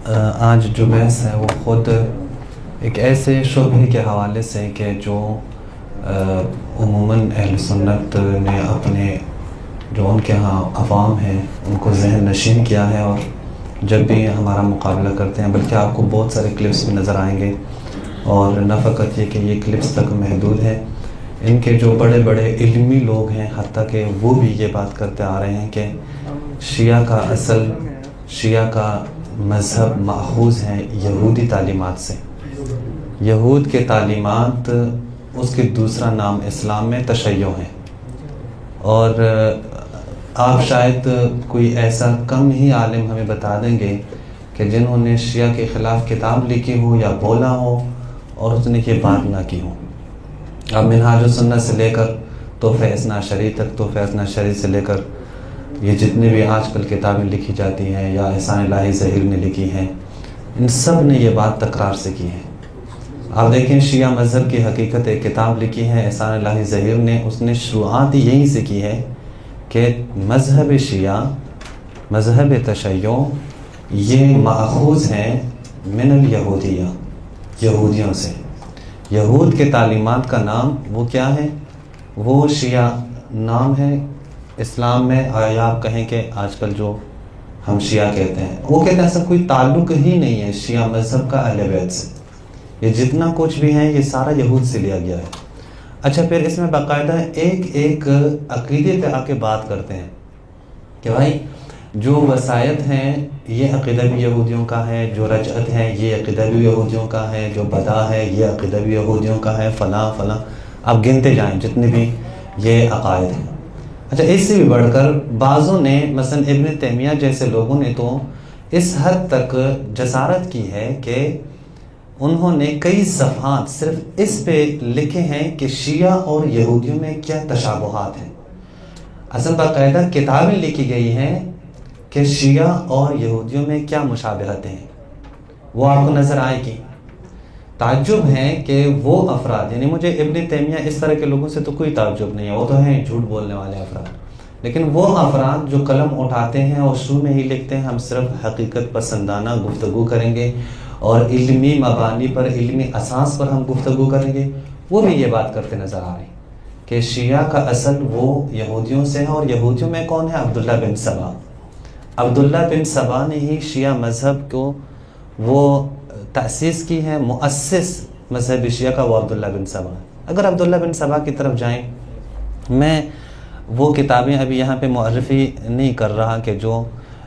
آج جو بحث ہے وہ خود ایک ایسے شعبے کے حوالے سے کہ جو عموماً اہل سنت نے اپنے جو ان کے ہاں عوام ہیں ان کو ذہن نشین کیا ہے، اور جب بھی ہمارا مقابلہ کرتے ہیں بلکہ آپ کو بہت سارے کلپس بھی نظر آئیں گے، اور نہ فقط یہ کہ یہ کلپس تک محدود ہے، ان کے جو بڑے بڑے علمی لوگ ہیں حتیٰ کہ وہ بھی یہ بات کرتے آ رہے ہیں کہ شیعہ کا مذہب ماخوذ ہے یہودی تعلیمات سے۔ یہود کے تعلیمات، اس کے دوسرا نام اسلام میں تشیع ہے، اور آپ شاید کوئی ایسا کم ہی عالم ہمیں بتا دیں گے کہ جنہوں نے شیعہ کے خلاف کتاب لکھی ہو یا بولا ہو اور اس نے یہ بات نہ کی ہو۔ اب منہاج السنہ سے لے کر تحفہ اثنا عشری تک، تحفہ اثنا عشری سے لے کر یہ جتنے بھی آج کل کتابیں لکھی جاتی ہیں یا احسان الہی ظہیر نے لکھی ہیں، ان سب نے یہ بات تکرار سے کی ہے۔ آپ دیکھیں شیعہ مذہب کی حقیقت ایک کتاب لکھی ہے احسان الہی ظہیر نے، اس نے شروعات یہیں سے کی ہے کہ مذہب شیعہ، مذہب تشیع یہ ماخوذ ہے من الیہودیہ، یہودیوں سے۔ یہود کے تعلیمات کا نام وہ کیا ہے؟ وہ شیعہ نام ہے اسلام میں، یا آپ کہیں کہ آج کل جو ہم شیعہ کہتے ہیں، وہ کہتے ہیں ایسا کوئی تعلق ہی نہیں ہے شیعہ مذہب کا اہل بیت سے، یہ جتنا کچھ بھی ہے یہ سارا یہود سے لیا گیا ہے۔ اچھا، پھر اس میں باقاعدہ ایک عقیدے پہ آ کے بات کرتے ہیں کہ بھائی جو وصایت ہیں یہ عقیدہ بھی یہودیوں کا ہے، جو رجعت ہے یہ عقیدہ بھی یہودیوں کا ہے، جو بدا ہے یہ عقیدہ بھی یہودیوں کا ہے، فلاں فلاں، آپ گنتے جائیں جتنے بھی یہ عقائد ہیں۔ اچھا، اس سے بھی بڑھ کر بعضوں نے، مثلا ابن تیمیہ جیسے لوگوں نے تو اس حد تک جسارت کی ہے کہ انہوں نے کئی صفحات صرف اس پہ لکھے ہیں کہ شیعہ اور یہودیوں میں کیا تشابہات ہیں۔ اصل باقاعدہ کتابیں لکھی گئی ہیں کہ شیعہ اور یہودیوں میں کیا مشابہتیں ہیں، وہ آپ کو نظر آئے گی۔ تعجب ہے کہ وہ افراد، یعنی مجھے ابن تیمیہ اس طرح کے لوگوں سے تو کوئی تعجب نہیں ہے، وہ تو ہیں جھوٹ بولنے والے افراد، لیکن وہ افراد جو قلم اٹھاتے ہیں اور شروع میں ہی لکھتے ہیں ہم صرف حقیقت پسندانہ گفتگو کریں گے اور علمی مبانی پر، علمی اساس پر ہم گفتگو کریں گے، وہ بھی یہ بات کرتے نظر آ رہے ہیں کہ شیعہ کا اصل وہ یہودیوں سے ہے، اور یہودیوں میں کون ہے؟ عبداللہ بن سبا۔ عبداللہ بن سبا نے ہی شیعہ مذہب کو وہ تأسیس کی ہے، مؤسس مذہب شیعہ کا وہ عبداللہ بن سبا ہے۔ اگر عبداللہ بن سبا کی طرف جائیں، میں وہ کتابیں ابھی یہاں پہ معرفی نہیں کر رہا کہ جو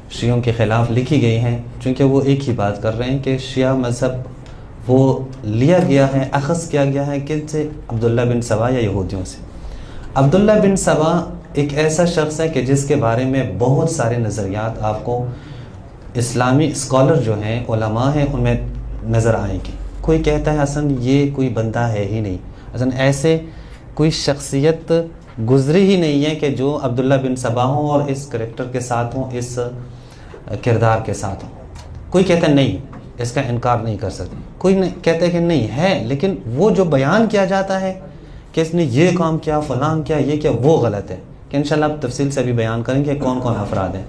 شیعوں کے خلاف لکھی گئی ہیں، چونکہ وہ ایک ہی بات کر رہے ہیں کہ شیعہ مذہب وہ لیا گیا ہے، اخذ کیا گیا ہے کن سے؟ عبداللہ بن سبا یا یہودیوں سے۔ عبداللہ بن سبا ایک ایسا شخص ہے کہ جس کے بارے میں بہت سارے نظریات آپ کو اسلامی اسکالر جو ہیں، علماء ہیں، ان میں نظر آئیں گی۔ کوئی کہتا ہے اصلا یہ کوئی بندہ ہے ہی نہیں، اصلا ایسے کوئی شخصیت گزری ہی نہیں ہے کہ جو عبداللہ بن سبا ہوں اور اس کریکٹر کے ساتھ ہوں، اس کردار کے ساتھ ہوں۔ کوئی کہتا ہے نہیں، اس کا انکار نہیں کر سکتے، کوئی کہتا ہے کہ نہیں ہے، لیکن وہ جو بیان کیا جاتا ہے کہ اس نے یہ کام کیا، فلان کیا، یہ کیا، وہ غلط ہے، کہ انشاءاللہ آپ تفصیل سے بھی بیان کریں گے کون کون افراد ہیں۔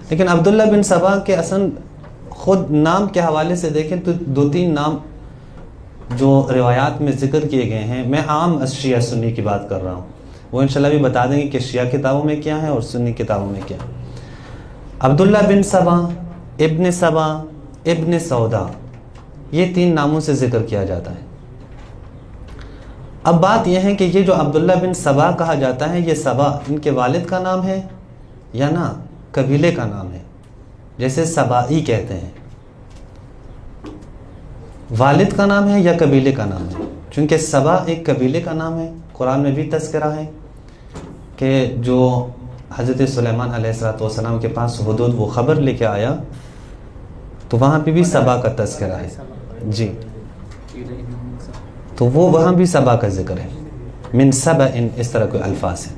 لیکن عبداللہ بن سبا کے اصل خود نام کے حوالے سے دیکھیں تو دو تین نام جو روایات میں ذکر کیے گئے ہیں، میں عام شیعہ سنی کی بات کر رہا ہوں، وہ انشاءاللہ بھی بتا دیں گے کہ شیعہ کتابوں میں کیا ہے اور سنی کتابوں میں کیا ہے۔ عبداللہ بن سبا، ابن سبا، ابن سودا، یہ تین ناموں سے ذکر کیا جاتا ہے۔ اب بات یہ ہے کہ یہ جو عبداللہ بن سبا کہا جاتا ہے، یہ سبا ان کے والد کا نام ہے یا نہ قبیلے کا نام ہے؟ جیسے سبائی کہتے ہیں، والد کا نام ہے یا قبیلے کا نام ہے؟ چونکہ سبا ایک قبیلے کا نام ہے، قرآن میں بھی تذکرہ ہے کہ جو حضرت سلیمان علیہ السلام کے پاس حدود وہ خبر لے کے آیا تو وہاں پہ بھی سبا کا تذکرہ ہے، جی، تو وہ وہاں بھی سبا کا ذکر ہے، من سبا، اس طرح کوئی الفاظ ہیں۔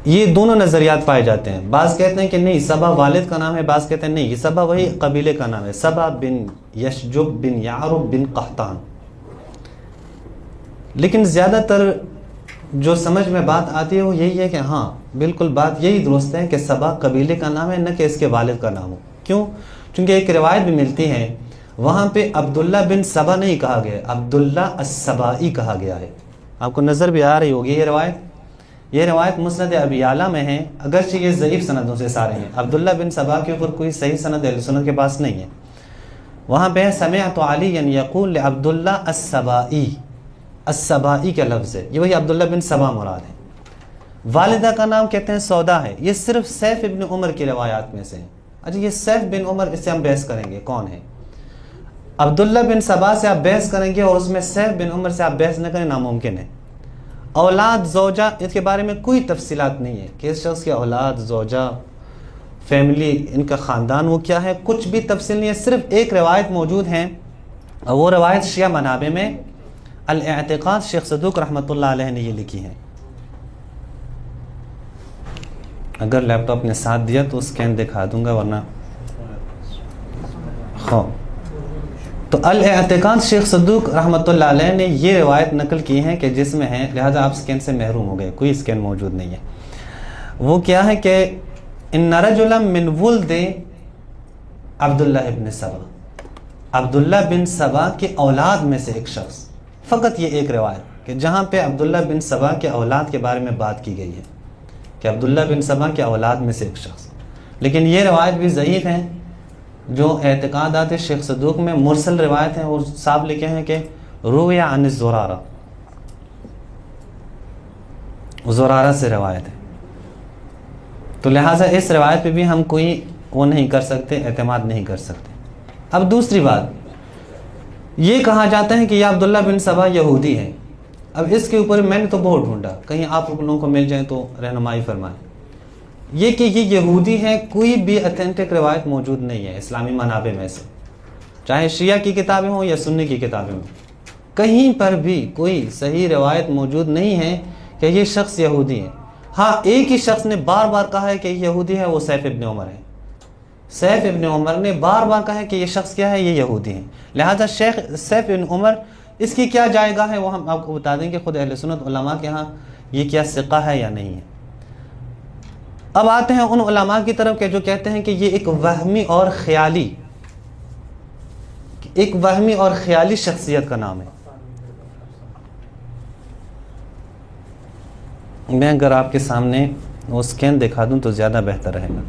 یہ دونوں نظریات پائے جاتے ہیں، بعض کہتے ہیں کہ نہیں سبا والد کا نام ہے، بعض کہتے ہیں نہیں یہ سبا وہی قبیلے کا نام ہے، سبا بن یشجب بن یعرب بن قحطان۔ لیکن زیادہ تر جو سمجھ میں بات آتی ہے وہ یہی ہے کہ ہاں بالکل بات یہی درست ہے کہ سبا قبیلے کا نام ہے، نہ کہ اس کے والد کا نام ہو۔ کیوں؟ چونکہ ایک روایت بھی ملتی ہے وہاں پہ عبداللہ بن سبا نہیں کہا گیا، عبداللہ السبائی کہا گیا ہے۔ آپ کو نظر بھی آ رہی ہوگی یہ روایت مسند ابی اعلیٰ میں ہے، اگرچہ یہ ضعیف سندوں سے سارے ہیں۔ عبداللہ بن سبا کے اوپر کوئی صحیح سند اہل سنت کے پاس نہیں ہے۔ وہاں پہ سمعت علیٰ یقول لعبداللہ السبائی، السبائی کا لفظ ہے، یہ وہی عبداللہ بن سبا مراد ہے۔ والدہ کا نام کہتے ہیں سودا ہے، یہ صرف سیف ابن عمر کی روایات میں سے ہے۔ اچھا یہ سیف بن عمر، اس سے ہم بحث کریں گے کون ہے۔ عبداللہ بن سبا سے آپ بحث کریں گے اور اس میں سیف بن عمر سے آپ بحث نہ کریں، ناممکن ہے۔ اولاد زوجہ، اس کے بارے میں کوئی تفصیلات نہیں ہے کہ اس شخص کی اولاد زوجہ فیملی ان کا خاندان وہ کیا ہے، کچھ بھی تفصیل نہیں ہے۔ صرف ایک روایت موجود ہے اور وہ روایت شیعہ منابع میں الاعتقاد شیخ صدوق رحمۃ اللہ علیہ نے یہ لکھی ہے۔ اگر لیپ ٹاپ نے ساتھ دیا تو اسکین دکھا دوں گا، ورنہ تو الاعتقاد شیخ صدوق رحمۃ اللہ علیہ نے یہ روایت نقل کی ہے کہ جس میں ہے، لہذا آپ اسکین سے محروم ہو گئے، کوئی اسکین موجود نہیں ہے۔ وہ کیا ہے کہ ان رجلا من ولد عبداللہ ابن سبا، عبداللہ بن سبا کے اولاد میں سے ایک شخص، فقط یہ ایک روایت کہ جہاں پہ عبداللہ بن سبا کے اولاد کے بارے میں بات کی گئی ہے کہ عبداللہ بن سبا کے اولاد میں سے ایک شخص، لیکن یہ روایت بھی ضعیف ہے۔ جو اعتقادات شیخ صدوق میں مرسل روایت ہیں، وہ صاحب لکھے ہیں کہ روی عن الزرارہ، زرارہ سے روایت ہے، تو لہٰذا اس روایت پہ بھی ہم کوئی وہ نہیں کر سکتے، اعتماد نہیں کر سکتے۔ اب دوسری بات، یہ کہا جاتا ہے کہ یہ عبداللہ بن سبا یہودی ہے۔ اب اس کے اوپر میں نے تو بہت ڈھونڈا، کہیں آپ لوگوں کو مل جائیں تو رہنمائی فرمائیں۔ یہ کہ یہ یہودی ہے، کوئی بھی اتھینٹک روایت موجود نہیں ہے اسلامی منابع میں سے، چاہے شیعہ کی کتابیں ہوں یا سنی کی کتابیں ہوں، کہیں پر بھی کوئی صحیح روایت موجود نہیں ہے کہ یہ شخص یہودی ہے۔ ہاں ایک ہی شخص نے بار بار کہا ہے کہ یہ یہودی ہے، وہ سیف ابن عمر ہے۔ سیف ابن عمر نے بار بار کہا ہے کہ یہ شخص کیا ہے، یہ یہودی ہے۔ لہذا شیخ سیف ابن عمر اس کی کیا جائے گا ہے، وہ ہم آپ کو بتا دیں گے خود اہل سنت علماء کے ہاں یہ کیا ثقہ ہے یا نہیں ہے۔ اب آتے ہیں ان علماء کی طرف کہ جو کہتے ہیں کہ یہ ایک وہمی اور خیالی شخصیت کا نام ہے۔ میں اگر آپ کے سامنے وہ سکین دکھا دوں تو زیادہ بہتر رہے گا۔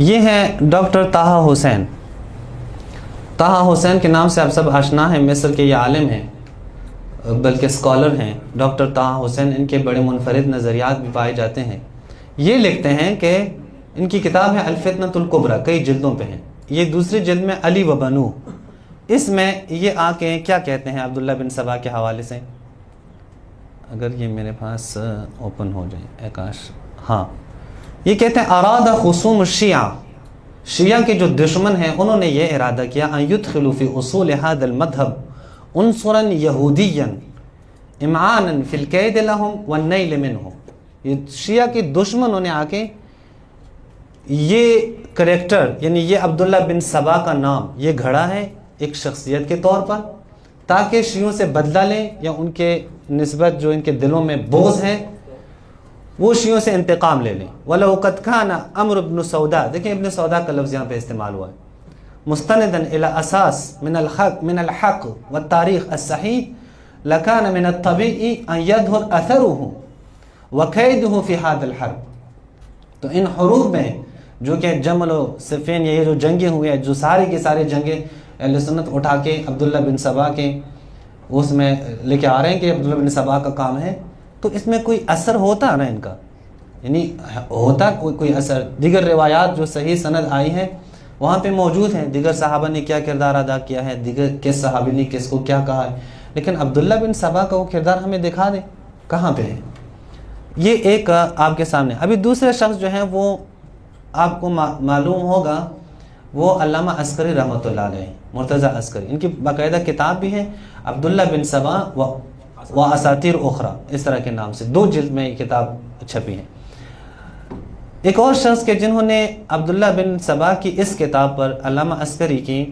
یہ ہے ڈاکٹر طہ حسین۔ طہ حسین کے نام سے آپ سب آشنا ہیں، مصر کے یہ عالم ہیں، بلکہ اسکالر ہیں۔ ڈاکٹر طہ حسین، ان کے بڑے منفرد نظریات بھی پائے جاتے ہیں۔ یہ لکھتے ہیں کہ ان کی کتاب ہے الفتنۃ الکبریٰ، کئی جلدوں پہ ہیں، یہ دوسری جلد میں علی و بنو، اس میں یہ آ کے کیا کہتے ہیں عبداللہ بن سبا کے حوالے سے، اگر یہ میرے پاس اوپن ہو جائے اکاش، ہاں یہ کہتے ہیں اراد خصوم الشیعہ، شیعہ کے جو دشمن ہیں انہوں نے یہ ارادہ کیا ان يدخلوا في اصول هذا المذهب عنصرا یہودیا امعانا في الكيد لهم والنيل منهم۔ یہ شیعہ کے دشمنوں نے آ کے یہ کریکٹر یعنی یہ عبداللہ بن سبا کا نام یہ گھڑا ہے ایک شخصیت کے طور پر، تاکہ شیعوں سے بدلہ لیں یا ان کے نسبت جو ان کے دلوں میں بغض ہے وہ شیعوں سے انتقام لے لیں۔ وَلَوْ قَدْ كَانَ عَمْرُ بْنُ سَوْدَا، دیکھیں ابن سودا کا لفظ یہاں پہ استعمال ہوا ہے، مستنداً إِلَى أَسَاس من الحق والتاریخ الصحیح لَكَانَ من الطبيعي أن يظهر أثره وكيده في هذا الحرب۔ تو ان حروب میں جو کہ جمل و صفین، یہ جو جنگیں ہوئی ہیں، جو ساری کی ساری جنگیں اہل سنت اٹھا کے عبداللہ بن سبا کے اس میں لے کے آ رہے ہیں کہ عبداللہ بن سبا کا کام ہے، تو اس میں کوئی اثر ہوتا نا ان کا، یعنی ہوتا کوئی اثر۔ دیگر روایات جو صحیح سند آئی ہیں وہاں پہ موجود ہیں، دیگر صحابہ نے کیا کردار ادا کیا ہے، دیگر کس صحابی نے کس کو کیا کہا ہے، لیکن عبداللہ بن سبا کا وہ کردار ہمیں دکھا دیں کہاں پہ ہے۔ یہ ایک آپ کے سامنے۔ ابھی دوسرے شخص جو ہیں وہ آپ کو معلوم ہوگا، وہ علامہ عسکری رحمۃ اللہ علیہ، مرتضی عسکری، ان کی باقاعدہ کتاب بھی ہے عبداللہ بن سبا و اساطیر اخرى، اس طرح کے نام سے 2 جلد میں یہ کتاب چھپی ہے۔ ایک اور شخص کے جنہوں نے عبداللہ بن سبا کی اس کتاب پر علامہ عسکری کی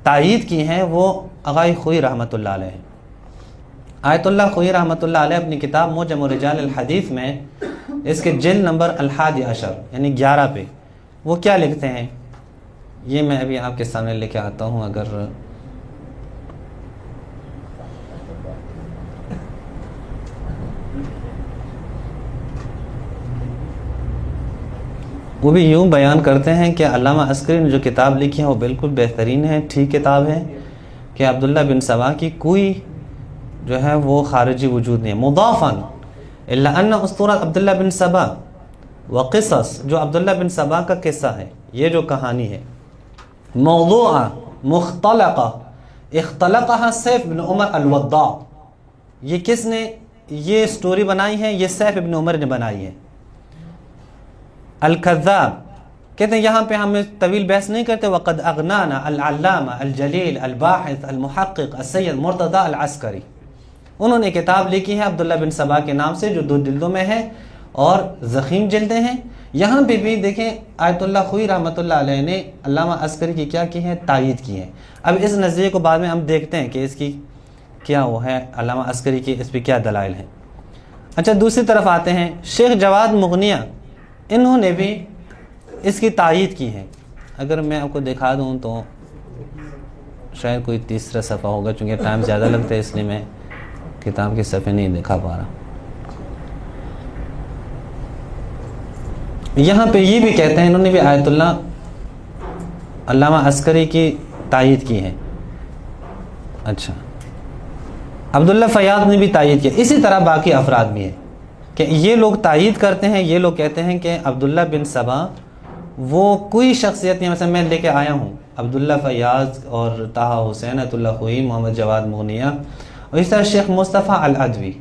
تائید کی ہیں وہ آغائی خوئی رحمۃ اللہ علیہ۔ آیت اللہ خوئی رحمۃ اللہ علیہ اپنی کتاب معجم رجال الحدیث میں اس کے جلد نمبر 11 یعنی 11 پہ وہ کیا لکھتے ہیں، یہ میں ابھی آپ کے سامنے لے کے آتا ہوں. اگر وہ بھی یوں بیان کرتے ہیں کہ علامہ عسکری نے جو کتاب لکھی ہے وہ بالکل بہترین ہے، ٹھیک کتاب ہے، کہ عبداللہ بن سبا کی کوئی جو ہے وہ خارجی وجود نہیں ہے. مضافاً الا ان اسطورۃ عبداللہ بن سبا وقصص، جو عبداللہ بن سبا کا قصہ ہے، یہ جو کہانی ہے، موضوعہ مختلقہ اختلقہ سیف بن عمر الوضاع، یہ کس نے یہ سٹوری بنائی ہے؟ یہ سیف بن عمر نے بنائی ہے. الکذاب کہتے ہیں یہاں پہ ہم طویل بحث نہیں کرتے. وقد اغنانا العلامہ الجلیل الباحث المحقق السید مرتضی العسکری، انہوں نے کتاب لکھی ہے عبداللہ بن سبا کے نام سے، جو 2 جلدوں میں ہے اور ضخیم جلدیں ہیں. یہاں پہ بھی دیکھیں آیت اللہ خوئی رحمۃ اللہ علیہ نے علامہ عسکری کی کیا کی ہے؟ تائید کی ہے. اب اس نظریے کو بعد میں ہم دیکھتے ہیں کہ اس کی کیا وہ ہے، علامہ عسکری کی اس پہ کیا دلائل ہیں. اچھا دوسری طرف آتے ہیں شیخ جواد مغنیہ، انہوں نے بھی اس کی تائید کی ہے. اگر میں آپ کو دکھا دوں تو شاید کوئی تیسرا صفحہ ہوگا، چونکہ ٹائم زیادہ لگتا ہے اس لیے میں کتاب کے صفحے نہیں دکھا پا رہا. یہاں پہ یہ بھی کہتے ہیں انہوں نے بھی آیت اللہ علامہ عسکری کی تائید کی ہے. اچھا عبداللہ فیاض نے بھی تائید کیا. اسی طرح باقی افراد بھی ہیں کہ یہ لوگ تائید کرتے ہیں، یہ لوگ کہتے ہیں کہ عبداللہ بن سبا وہ کوئی شخصیت نہیں. مثلا میں لے کے آیا ہوں عبداللہ فیاض اور طہ حسین آیت اللہ خوئی، محمد جواد مغنیہ، اور اس طرح شیخ مصطفیٰ العدوی.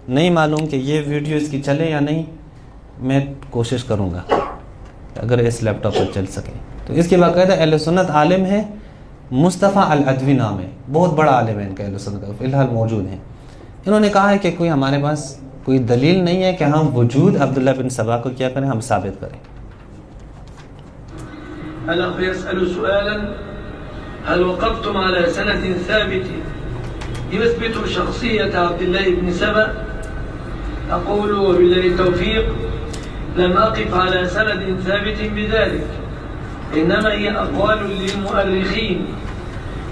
نہیں معلوم کہ یہ ویڈیو اس کی چلے یا نہیں، میں کوشش کروں گا اگر اس لیپ ٹاپ پر چل سکے. تو اس کے باقاعدہ اہل سنت عالم ہے، مصطفیٰ العدوی نام ہے، بہت بڑا عالم ہے ان کا، اہل سنت کا، فی الحال موجود ہیں. انہوں نے کہا ہے کہ کوئی ہمارے پاس کوئی دلیل نہیں ہے کہ ہم وجود عبداللہ بن سبا کو کیا کریں، ہم ثابت کریں. الأخ يسأل سؤالا: هل وقفتم على سند ثابت يثبت شخصية عبد الله بن سبا؟ أقول وبالله التوفيق لم أقف على سند ثابت بذلك، إنما هي أقوال للمؤرخين،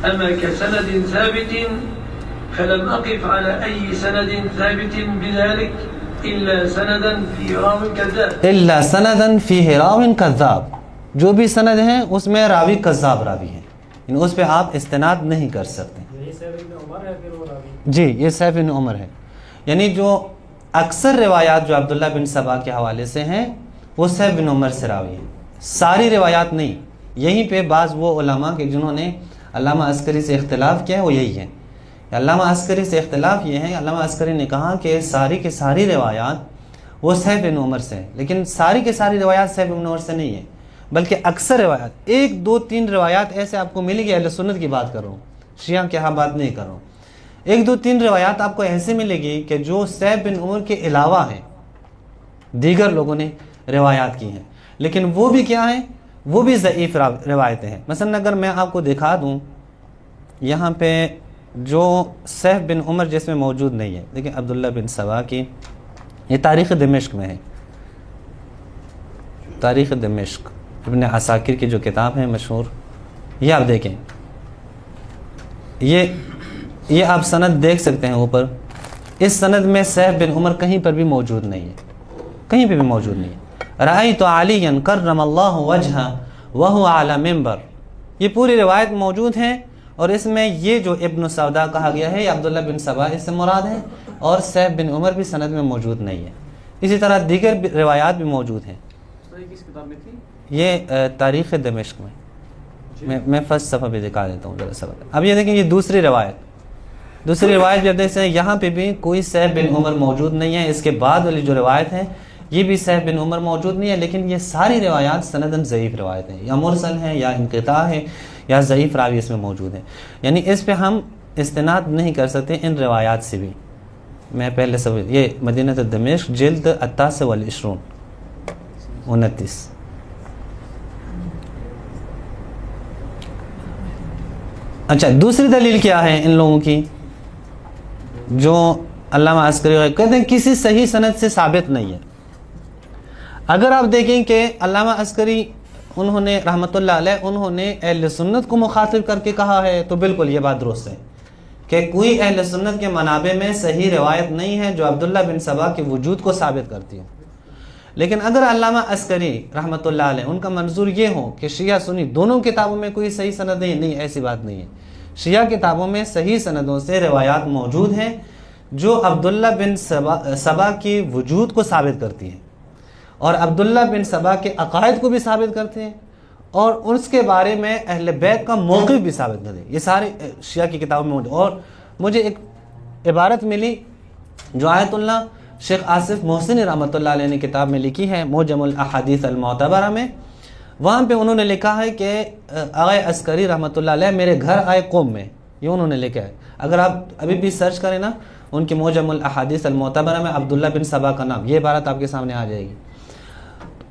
أما كسند ثابت فلم أقف على أي سند ثابت بذلك إلا سندا في راو كذاب. إلا سندا فيه راو كذاب، جو بھی سند ہیں اس میں راوی کذاب راوی ہیں، یعنی اس پہ آپ استناد نہیں کر سکتے. جی یہ سیف بن عمر ہے. یعنی جو اکثر روایات جو عبداللہ بن سبا کے حوالے سے ہیں وہ سیف بن عمر سے راوی ہیں، ساری روایات نہیں. یہیں پہ بعض وہ علماء کے جنہوں نے علامہ عسکری سے اختلاف کیا ہے وہ یہی ہیں. علامہ عسکری سے اختلاف یہ ہے، علامہ عسکری نے کہا کہ ساری کی ساری روایات وہ سیف بن عمر سے ہیں، لیکن ساری کی ساری روایات سیف بن عمر سے نہیں ہیں، بلکہ اکثر روایات 1 2 3 روایات ایسے آپ کو ملے گی. اہل سنت کی بات کر رہا ہوں، شیعہ کے ہاں بات نہیں کر رہا ہوں. 1 2 3 روایات آپ کو ایسے ملے گی کہ جو سیف بن عمر کے علاوہ ہیں، دیگر لوگوں نے روایات کی ہیں، لیکن وہ بھی کیا ہیں؟ وہ بھی ضعیف روایتیں ہیں. مثلا اگر میں آپ کو دکھا دوں یہاں پہ جو سیف بن عمر جس میں موجود نہیں ہے، دیکھیں عبداللہ بن سبا کی، یہ تاریخ دمشق میں ہے، تاریخ دمشق ابن عساکر کی جو کتاب ہے مشہور، یہ آپ دیکھیں، یہ آپ سند دیکھ سکتے ہیں اوپر. اس سند میں سیف بن عمر کہیں پر بھی موجود نہیں ہے، کہیں پہ بھی موجود نہیں ہے. رأیت علیٰ کرم اللہ وجہہ وہو علی منبر، یہ پوری روایت موجود ہیں، اور اس میں یہ جو ابن سودا کہا گیا ہے یہ عبداللہ بن سبا اس سے مراد ہے، اور سیف بن عمر بھی سند میں موجود نہیں ہے. اسی طرح دیگر روایات بھی موجود ہیں. کس کتاب میں تھی؟ یہ تاریخ دمشق میں فرسٹ صفحہ بھی دکھا دیتا ہوں ذرا سا. اب یہ دیکھیں، یہ دوسری روایت بھی آپ دیکھ سکتے ہیں، یہاں پہ بھی کوئی سیف بن عمر موجود نہیں ہے. اس کے بعد والی جو روایت ہے یہ بھی سیف بن عمر موجود نہیں ہے، لیکن یہ ساری روایات سندن ضعیف روایت ہیں، یا مرسل ہیں، یا انقطاع ہے، یا ضعیف راوی اس میں موجود ہے. یعنی اس پہ ہم استناد نہیں کر سکتے ان روایات سے بھی. میں پہلے سے یہ مدینہ دمشق جلد 28 29. اچھا دوسری دلیل کیا ہے ان لوگوں کی؟ جو علامہ عسکری کہتے ہیں کسی صحیح سند سے ثابت نہیں ہے. اگر آپ دیکھیں کہ علامہ عسکری انہوں نے رحمۃ اللہ علیہ انہوں نے اہل سنت کو مخاطب کر کے کہا ہے تو بالکل یہ بات درست ہے کہ کوئی اہل سنت کے منابع میں صحیح روایت نہیں ہے جو عبداللہ بن سبا کے وجود کو ثابت کرتی ہو. لیکن اگر علامہ عسکری رحمۃ اللہ علیہ ان کا منظور یہ ہو کہ شیعہ سنی دونوں کتابوں میں کوئی صحیح سند نہیں، ایسی بات نہیں ہے. شیعہ کتابوں میں صحیح سندوں سے روایات موجود ہیں جو عبداللہ بن سبا کی وجود کو ثابت کرتی ہیں اور عبداللہ بن سبا کے عقائد کو بھی ثابت کرتے ہیں اور اس کے بارے میں اہل بیت کا موقف بھی ثابت کرتے ہیں. یہ سارے شیعہ کی کتابوں میں موجود. اور مجھے ایک عبارت ملی جو آیت اللہ شیخ آصف محسن رحمۃ اللہ علیہ نے کتاب میں لکھی ہے موجم الاحادیث المعتبرہ میں. وہاں پہ انہوں نے لکھا ہے کہ آغا عسکری رحمۃ اللہ علیہ میرے گھر آئے قوم میں، یہ انہوں نے لکھا ہے. اگر آپ ابھی بھی سرچ کریں نا ان کے موجم الاحادیث المعتبرہ میں عبداللہ بن سبا کا نام، یہ عبارت آپ کے سامنے آ جائے گی.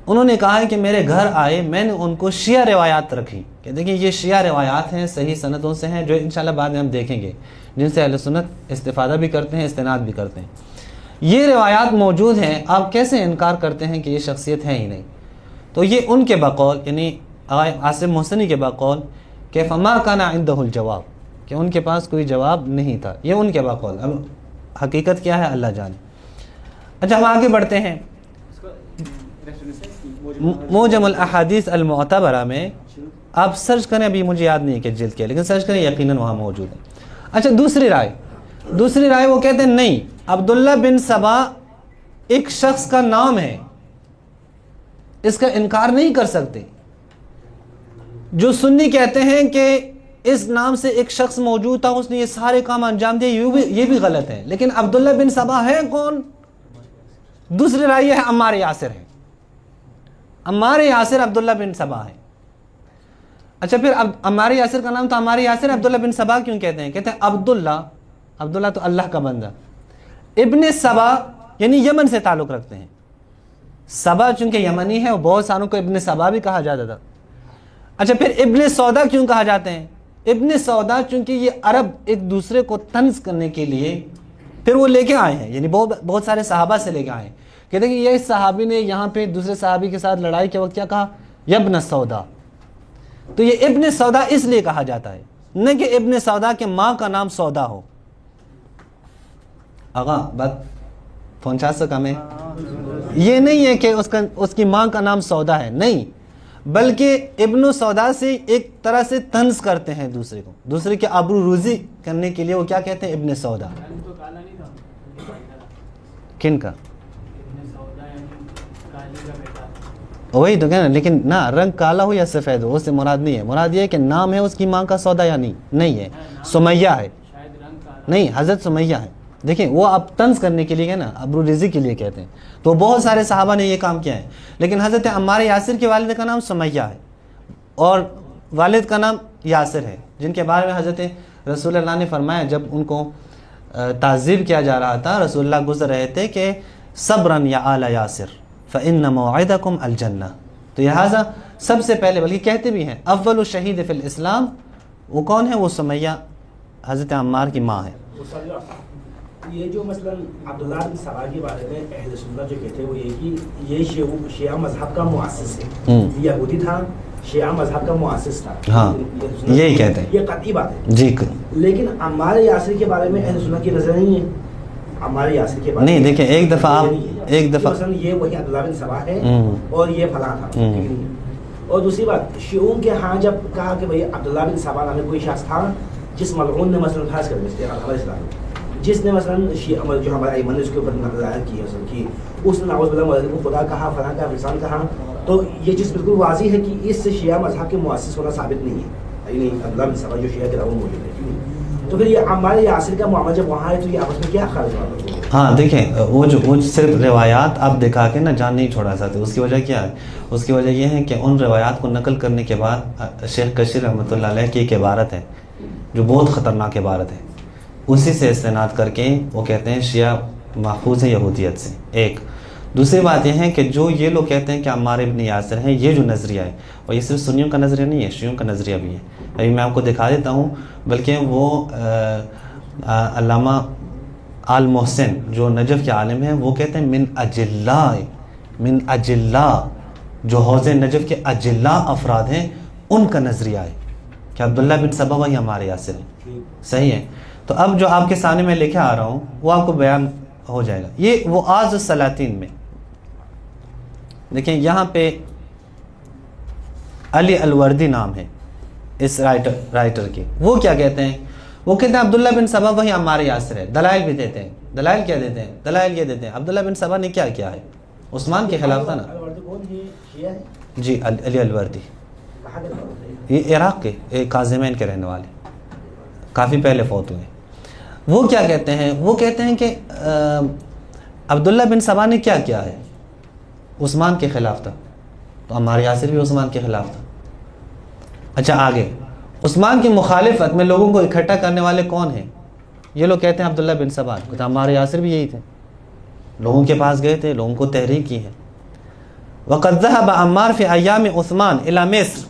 انہوں نے کہا ہے کہ میرے گھر آئے، میں نے ان کو شیعہ روایات رکھی کہ دیکھیں یہ شیعہ روایات ہیں، صحیح سندوں سے ہیں جو انشاءاللہ بعد میں ہم دیکھیں گے، جن سے اہل سنت استفادہ بھی کرتے ہیں، استناد بھی کرتے ہیں. یہ روایات موجود ہیں، آپ کیسے انکار کرتے ہیں کہ یہ شخصیت ہے ہی نہیں؟ تو یہ ان کے بقول یعنی عاصم محسنی کے بقول کہ فما کان عندہ الجواب، کہ ان کے پاس کوئی جواب نہیں تھا، یہ ان کے بقول. اب حقیقت کیا ہے اللہ جانے. اچھا ہم آگے بڑھتے ہیں. موجم الاحادیث المعتبرہ میں آپ سرچ کریں، ابھی مجھے یاد نہیں ہے کہ جلد کیا، لیکن سرچ کریں یقیناً وہاں موجود ہے. اچھا دوسری رائے وہ کہتے ہیں نہیں، عبداللہ بن سبا ایک شخص کا نام ہے، اس کا انکار نہیں کر سکتے. جو سنی کہتے ہیں کہ اس نام سے ایک شخص موجود تھا، اس نے یہ سارے کام انجام دیے، یہ بھی غلط ہے. لیکن عبداللہ بن سبا ہے کون؟ دوسری رائے یہ ہے عمار یاسر ہے. عمار یاسر عبداللہ بن سبا ہے. اچھا پھر عمار یاسر کا نام تو عمار یاسر، عبداللہ بن سبا کیوں کہتے ہیں؟ کہتے ہیں عبداللہ تو اللہ کا بندہ. ابن سبا یعنی یمن سے تعلق رکھتے ہیں. سبا چونکہ یمنی ہے، بہت ساروں کو ابن سبا بھی کہا جاتا تھا. اچھا پھر ابن سودا کیوں کہا جاتے ہیں؟ ابن سودا چونکہ یہ عرب ایک دوسرے کو طنز کرنے کے لیے پھر وہ لے کے آئے ہیں، یعنی بہت سارے صحابہ سے لے کے آئے ہیں. کہتے ہیں کہ یہ صحابی نے یہاں پہ دوسرے صحابی کے ساتھ لڑائی کے وقت کیا کہا؟ یبن سودا. تو یہ ابن سودا اس لیے کہا جاتا ہے نہ کہ ابن سودا کے ماں کا نام سودا ہو. آغا بات پہنچا سکا میں؟ یہ نہیں ہے کہ اس کی ماں کا نام سودا ہے، نہیں، بلکہ ابن سودا سے ایک طرح سے طنز کرتے ہیں دوسرے کے آبرو روزی کرنے کے لیے. وہ کیا کہتے ہیں؟ ابن سودا. کن کا؟ وہی تو کہنا، لیکن نہ رنگ کالا ہو یا سفید ہو اس سے مراد نہیں ہے. مراد یہ ہے کہ نام ہے اس کی ماں کا سودا یا نہیں ہے. سمیہ ہے، نہیں حضرت سمیہ ہے. دیکھیں وہ آپ طنز کرنے کے لیے نا ابرو ریزی کے لیے کہتے ہیں. تو بہت سارے صحابہ نے یہ کام کیا ہے. لیکن حضرت عمار یاسر کے والد کا نام سمیہ ہے اور والد کا نام یاسر ہے، جن کے بارے میں حضرت رسول اللہ نے فرمایا جب ان کو تعذیب کیا جا رہا تھا، رسول اللہ گزر رہے تھے کہ صبرن یا آل یاسر فإن موعدکم الجنہ. تو لہٰذا سب سے پہلے بلکہ کہتے بھی ہیں اول شہید فی الاسلام وہ کون ہے؟ وہ سمیہ حضرت عمار کی ماں ہے. یہ جو مثلا عبداللہ بن سبا کے بارے میں اہل سنت جو کہتے ہیں وہ یہ کہ یہ شیعہ مذہب کا مؤسس ہے، یہودی تھا، شیعہ مذہب کا مؤسس تھا. ہاں یہی کہتے ہیں، یہ قطعی بات ہے جی. لیکن عمار یاسر کے بارے میں اہل سنت کی نظر نہیں ہے. عمار یاسر کے بارے نہیں دیکھیں ایک دفعہ مثلا یہ وہی عبداللہ بن سبا ہے اور یہ فلاں تھا. اور دوسری بات شیعوں کے ہاں جب کہا کہ بھئی عبداللہ بن سبا نام کوئی شخص تھا جس ملعون نے مثلا خاص کر ہمارے اسلام جس نے مثلا جو ہمارے ایمن نے اس کے اوپر ظاہر کی اصل کی، اس نے نعوذ باللہ مولد کو خدا کہا، فلاں کا فلسان کہا. تو یہ چیز بالکل واضح ہے کہ اس سے شیعہ مذہب کے مؤسس ہونا ثابت نہیں ہے، یعنی عبداللہ بن سبا جو شیعہ کے راؤں موجود ہے. تو پھر یہ عمار یاسر کا معاملہ جب وہاں ہے تو یہ آپس میں کیا خارج ہوا؟ ہاں دیکھیں وہ صرف روایات آپ دکھا کے نا جان نہیں چھوڑا سکتے. اس کی وجہ کیا ہے؟ اس کی وجہ یہ ہے کہ ان روایات کو نقل کرنے کے بعد شیخ کشیر رحمۃ اللہ علیہ کی ایک عبارت ہے جو بہت خطرناک عبارت ہے، اسی سے استناد کر کے وہ کہتے ہیں شیعہ محفوظ ہے یہودیت سے. ایک دوسری بات یہ ہے کہ جو یہ لوگ کہتے ہیں کہ عمار ابن یاسر ہیں، یہ جو نظریہ ہے اور یہ صرف سنیوں کا نظریہ نہیں ہے، شیعوں کا نظریہ بھی ہے. ابھی میں آپ کو دکھا دیتا ہوں، بلکہ وہ علامہ آل محسن جو نجف کے عالم ہیں وہ کہتے ہیں من اجلا جو حوض نجف کے اجلا افراد ہیں ان کا نظریہ ہے کہ عبداللہ بن سبا وہی ہمارے یاسر ہیں. صحیح ہے. تو اب جو آپ کے سامنے میں لے کے آ رہا ہوں وہ آپ کو بیان ہو جائے گا. یہ وہ آز السلاطین میں دیکھیں یہاں پہ علی الوردی نام ہے اس رائٹر کے. وہ کیا کہتے ہیں؟ وہ کہتے ہیں عبداللہ بن سبا وہی ہمارے یاسر ہے. دلائل بھی دیتے ہیں. دلائل کیا دیتے ہیں؟ دلائل یہ دیتے ہیں عبداللہ بن سبا نے کیا کیا ہے؟ عثمان کے خلاف تھا نا. جی علی الوردی یہ عراق کے کاظمین کے رہنے والے کافی پہلے فوت ہوئے. وہ کیا کہتے ہیں؟ وہ کہتے ہیں کہ عبداللہ بن سبا نے کیا کیا ہے؟ عثمان کے خلاف تھا. تو ہمارے یاسر بھی عثمان کے خلاف تھا. اچھا آگے عثمان کی مخالفت میں لوگوں کو اکٹھا کرنے والے کون ہیں؟ یہ لوگ کہتے ہیں عبداللہ بن سبا. ہمارے یاسر بھی یہی تھے. لوگوں کے پاس گئے تھے, لوگوں کو تحریک کی ہے. وَقَدْ ذَهَبَ عَمَّارُ فِي أَيَّامِ عثمان إِلَى مصر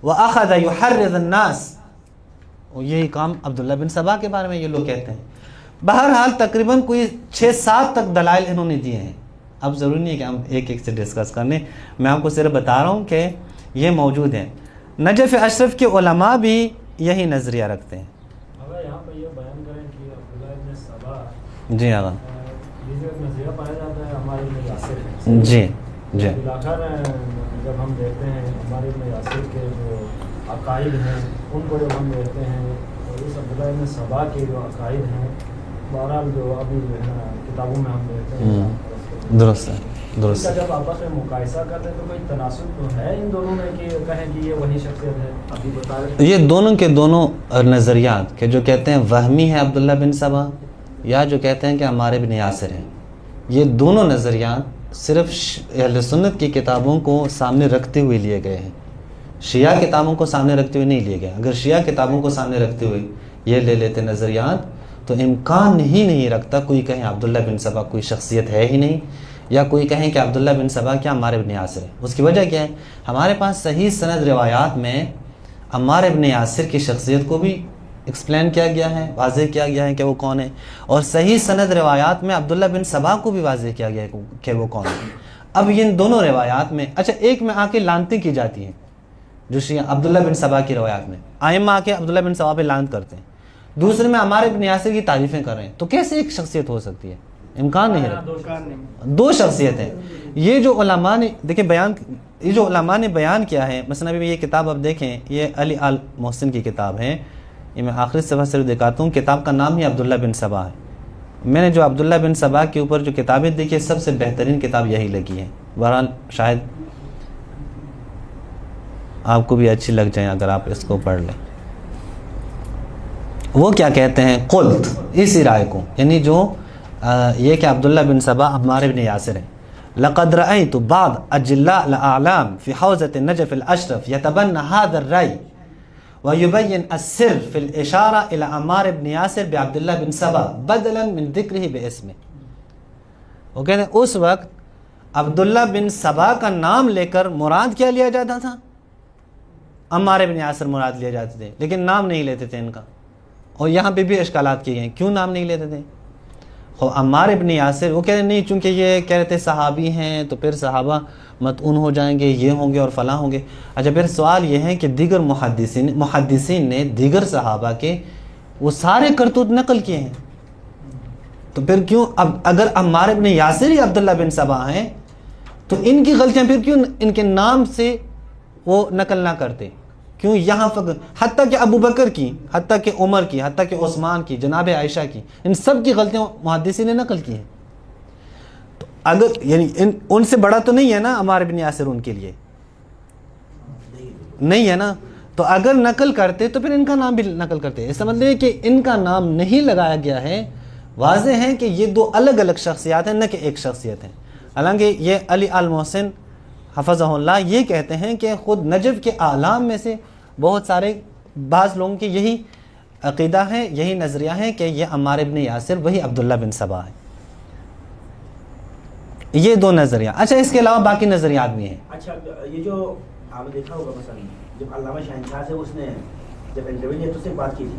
وَأَخَذَ يُحَرِّضُ النَّاسِ. اور یہی کام عبداللہ بن سبا کے بارے میں یہ لوگ کہتے ہیں. بہرحال تقریباً کوئی 6-7 تک دلائل انہوں نے دیے ہیں. اب ضروری نہیں ہے کہ ہم ایک ایک سے ڈسکس کرنے, میں آپ کو صرف بتا رہا ہوں کہ یہ موجود ہیں. نجف اشرف کے علماء بھی یہی نظریہ رکھتے ہیں. اگر یہاں پہ یہ بیان کریں کہ عبداللہ ابن سبا جی آقا یہ جو نظریہ پایا جاتا ہے ہمارے ابن یاسر ہے. جی جی بلاخر جب ہم دیکھتے ہیں ہمارے ابن یاسر کے جو عقائد ہیں ان کو جب ہم دیکھتے ہیں اور اس عبداللہ ابن سبا کے جو عقائد ہیں بہرحال جو ابھی جو ہے نا کتابوں میں ہم دیکھتے ہیں درست ہے درست ہے. جب آپس میں مقایسہ کرتے ہیں تو کوئی تناسب تو ہے ان دونوں میں کہ کہیں کہ یہ وہی شخصیت ہے؟ ابھی بتا رہے یہ دونوں کے دونوں نظریات کہ جو کہتے ہیں وہمی ہے عبداللہ بن سبا یا جو کہتے ہیں کہ ہمارے ابن یاسر ہیں, یہ دونوں نظریات صرف اہل سنت کی کتابوں کو سامنے رکھتے ہوئے لیے گئے ہیں. شیعہ کتابوں کو سامنے رکھتے ہوئے نہیں لیے گئے. اگر شیعہ کتابوں کو سامنے رکھتے ہوئے یہ لے لیتے نظریات تو امکان ہی نہیں رکھتا کوئی کہیں عبداللہ بن سبا کوئی شخصیت ہے ہی نہیں, یا کوئی کہیں کہ عبداللہ بن سبا کیا عمار ابن یاسر ہے. اس کی وجہ کیا ہے؟ ہمارے پاس صحیح سند روایات میں عمار ابن یاسر کی شخصیت کو بھی ایکسپلین کیا گیا ہے, واضح کیا گیا ہے کہ وہ کون ہے, اور صحیح سند روایات میں عبداللہ بن سبا کو بھی واضح کیا گیا ہے کہ وہ کون ہے. اب ان دونوں روایات میں اچھا ایک میں آ کے لانتیں کی جاتی ہیں جو شیعہ عبداللہ بن سبا کی روایات میں آئمہ آ کے عبداللہ بن سبا پہ لانت کرتے ہیں, دوسرے میں عمار ابن یاسر کی تعریفیں کر رہے ہیں. تو کیسے ایک شخصیت ہو سکتی ہے؟ امکان نہیں ہے. دو شخصیتیں. یہ جو علماء نے دیکھیں بیان, یہ جو علماء نے بیان کیا ہے, مثلا ابھی یہ کتاب آپ دیکھیں یہ علی آل محسن کی کتاب ہے, یہ میں آخری صفحہ صرف دکھاتا ہوں. کتاب کا نام ہی عبداللہ بن سبا ہے. میں نے جو عبداللہ بن سبا کے اوپر جو کتابیں دیکھی سب سے بہترین کتاب یہی لگی ہے. بہرحال شاید آپ کو بھی اچھی لگ جائیں اگر آپ اس کو پڑھ لیں. وہ کیا کہتے ہیں؟ قلت, اسی رائے کو, یعنی جو یہ کہ عبداللہ بن سبا ہمارے ابن یاسر ہیں. لقد رأيت بعض أجلاء الأعلام في حوزة النجف الأشرف يتبنى هذا الرأي ويبين السر في الإشارة إلى عمار بن ياسر بعبد الله بن سبا بدلا من ذكره باسمه. وہ کہتے ہیں اس وقت عبداللہ بن سبا کا نام لے کر مراد کیا لیا جاتا تھا؟ عمار بن یاسر مراد لیا جاتے تھے, لیکن نام نہیں لیتے تھے ان کا. اور یہاں پہ بھی اشکالات کیے گئے, کیوں نام نہیں لیتے تھے؟ عمار ابن یاسر وہ کہہ رہے نہیں, چونکہ یہ کہہ رہے تھے صحابی ہیں تو پھر صحابہ متعون ہو جائیں گے, یہ ہوں گے اور فلاں ہوں گے. اچھا پھر سوال یہ ہے کہ دیگر محدثین نے دیگر صحابہ کے وہ سارے کرتوت نقل کیے ہیں, تو پھر کیوں اب اگر عمار ابن یاسر ہی عبداللہ بن سبا ہیں تو ان کی غلطیاں پھر کیوں ان کے نام سے وہ نقل نہ کرتے؟ کیوں یہاں حتیٰ کہ ابو بکر کی, حتیٰ کہ عمر کی, حتیٰ کہ عثمان کی, جناب عائشہ کی, ان سب کی غلطیاں محدثین نے نقل کی ہیں. تو اگر یعنی ان سے بڑا تو نہیں ہے نا عمار بن یاسر ان کے لیے, نہیں ہے نا, تو اگر نقل کرتے تو پھر ان کا نام بھی نقل کرتے. اس مطلب ہے کہ ان کا نام نہیں لگایا گیا ہے. واضح ہے کہ یہ دو الگ الگ شخصیات ہیں, نہ کہ ایک شخصیت ہیں. حالانکہ یہ علی آل محسن حفظہ اللہ یہ کہتے ہیں کہ خود نجف کے اعلام میں سے بہت سارے بعض لوگوں کی یہی عقیدہ ہے, یہی نظریہ ہے کہ یہ عمار ابن یاسر وہی عبداللہ بن سبا ہے. یہ دو نظریہ. اچھا اس کے علاوہ باقی نظریات بھی ہیں. اچھا یہ جو آپ نے دیکھا ہوگا مثلا جب علامہ شہنشاہ سے اس نے جب انٹرویو لیا تو اس نے بات کی تھی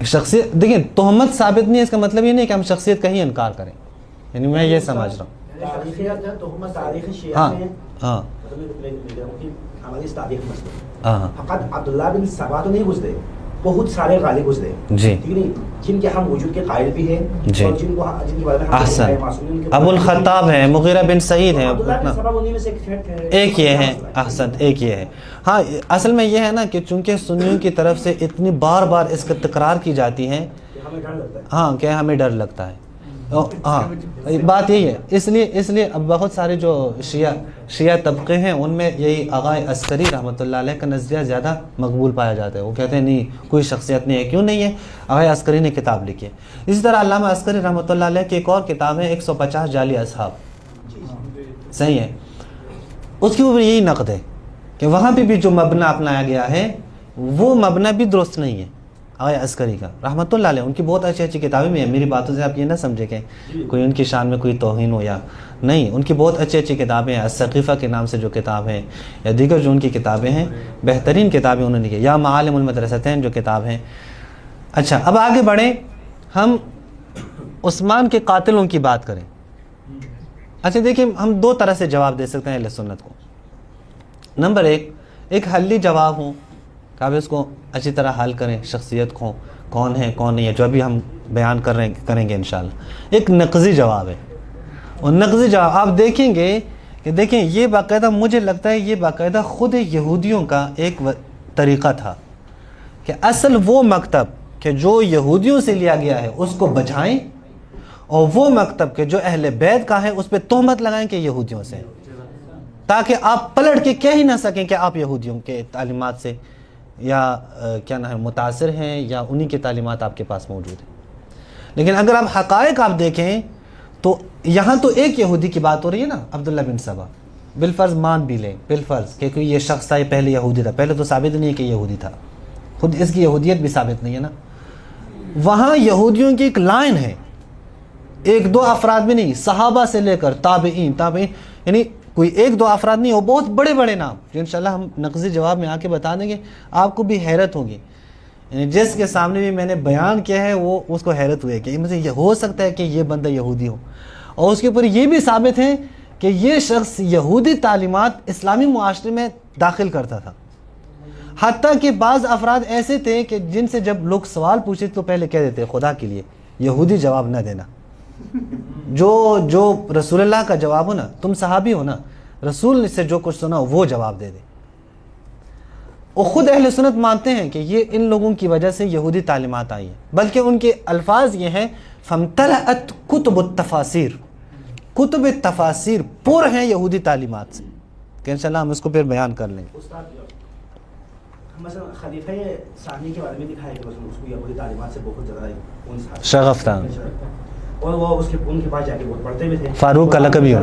شخصیت دیکھیں تہمت ثابت نہیں ہے، اس کا مطلب یہ نہیں کہ ہم شخصیت کا ہی انکار کریں، یعنی میں یہ سمجھ رہا ہوں. تاریخ شیعہ ہاں میں ہاں ہماری اس تاریخ میں ہاں فقط عبداللہ بن سبا تو نہیں گزرے، بہت سارے غالب گزرے، جی ٹھیک نہیں، جن کے ہم وجود کے قائل بھی ہیں جی. اور جن کے بارے میں ہم احسن. معصومین ان کے ابو الخطاب ہے، مغیرہ بن سعید ہے، عبداللہ بن سبا انہی میں سے ایک یہ ہے. احسن، ایک یہ ہے. ہاں اصل میں یہ ہے نا کہ چونکہ سنیوں کی طرف سے اتنی بار بار اس کا تکرار کی جاتی ہے، ہمیں ڈر لگتا ہے. ہاں کہ ہمیں ڈر لگتا ہے. ہاں بات یہی ہے. اس لیے اب بہت سارے جو شیعہ طبقے ہیں ان میں یہی آغا عسکری رحمۃ اللہ علیہ کا نظریہ زیادہ مقبول پایا جاتا ہے. وہ کہتے ہیں نہیں کوئی شخصیت نہیں ہے. کیوں نہیں ہے؟ آغا عسکری نے کتاب لکھی ہے. اسی طرح علامہ عسکری رحمۃ اللہ علیہ کی ایک اور کتاب ہے 150 جعلی اصحاب، صحیح ہے. اس کے اوپر یہی نقد ہے کہ وہاں پہ بھی جو مبنی اپنایا گیا ہے وہ مبنی بھی درست نہیں ہے. آغا عسکری کا رحمۃ اللہ علیہ ان کی بہت اچھی اچھی کتابیں بھی ہیں. میری باتوں سے آپ یہ نہ سمجھے کہ کوئی ان کی شان میں کوئی توہین ہو یا نہیں. ان کی بہت اچھی اچھی کتابیں ہیں. السقیفہ کے نام سے جو کتاب ہے یا دیگر جو ان کی کتابیں ہیں، بہترین کتابیں انہوں نے کی. یا معالم المدرستین جو کتاب ہیں. اچھا اب آگے بڑھیں، ہم عثمان کے قاتلوں کی بات کریں. اچھا دیکھیں ہم دو طرح سے جواب دے سکتے ہیں اہل سنت کو. نمبر ایک حلی جواب ہوں کہ آپ اس کو اچھی طرح حل کریں، شخصیت کو کون ہے کون نہیں ہے، جو ابھی ہم بیان کریں گے انشاءاللہ. ایک نقضی جواب ہے، اور نقضی جواب آپ دیکھیں گے کہ دیکھیں یہ باقاعدہ مجھے لگتا ہے یہ باقاعدہ خود یہودیوں کا ایک طریقہ تھا کہ اصل وہ مکتب کہ جو یہودیوں سے لیا گیا ہے اس کو بجھائیں، اور وہ مکتب کہ جو اہل بیت کا ہے اس پہ تہمت لگائیں کہ یہودیوں سے، تاکہ آپ پلٹ کے کہہ ہی نہ سکیں کہ آپ یہودیوں کے تعلیمات سے یا کیا نام ہے متاثر ہیں یا انہی کی تعلیمات آپ کے پاس موجود ہیں. لیکن اگر آپ حقائق آپ دیکھیں تو یہاں تو ایک یہودی کی بات ہو رہی ہے نا، عبداللہ بن سبا. بالفرض مان بھی لیں، بالفرض کہ کوئی یہ شخص تھا، یہ پہلے یہودی تھا. پہلے تو ثابت نہیں ہے کہ یہودی تھا، خود اس کی یہودیت بھی ثابت نہیں ہے نا. وہاں یہودیوں کی ایک لائن ہے، ایک دو افراد بھی نہیں، صحابہ سے لے کر تابعین، یعنی کوئی ایک دو افراد نہیں ہو، بہت بڑے بڑے نام جو انشاءاللہ ہم نقضی جواب میں آ کے بتا دیں گے. آپ کو بھی حیرت ہوگی، یعنی جس کے سامنے بھی میں نے بیان کیا ہے وہ اس کو حیرت ہوئے کہ مجھے یہ ہو سکتا ہے کہ یہ بندہ یہودی ہو. اور اس کے اوپر یہ بھی ثابت ہے کہ یہ شخص یہودی تعلیمات اسلامی معاشرے میں داخل کرتا تھا. حتیٰ کہ بعض افراد ایسے تھے کہ جن سے جب لوگ سوال پوچھے تو پہلے کہہ دیتے خدا کے لیے یہودی جواب نہ دینا، جو رسول اللہ کا جواب ہو نا، تم صحابی ہو نا، رسول سے جو کچھ سنا وہ جواب دے دے. وہ خود اہل سنت مانتے ہیں کہ یہ ان لوگوں کی وجہ سے یہودی تعلیمات آئی ہیں، بلکہ ان کے الفاظ یہ ہیں فَامْتَلَأَتْ كُتُبُ التَّفَاسِير، کتب تفاسیر پر ہیں یہودی تعلیمات سے، کہ انشاءاللہ ہم اس کو پھر بیان کر لیں گے. مثلا خلیفہ ثانی کے بارے میں دکھایا کہ اس کو یہودی تعلیمات سے بہت زیادہ شغف تھا، اور وہ ان کے پاس جا کے بہت پڑھتے بھی تھے. فاروق کا لقب بھی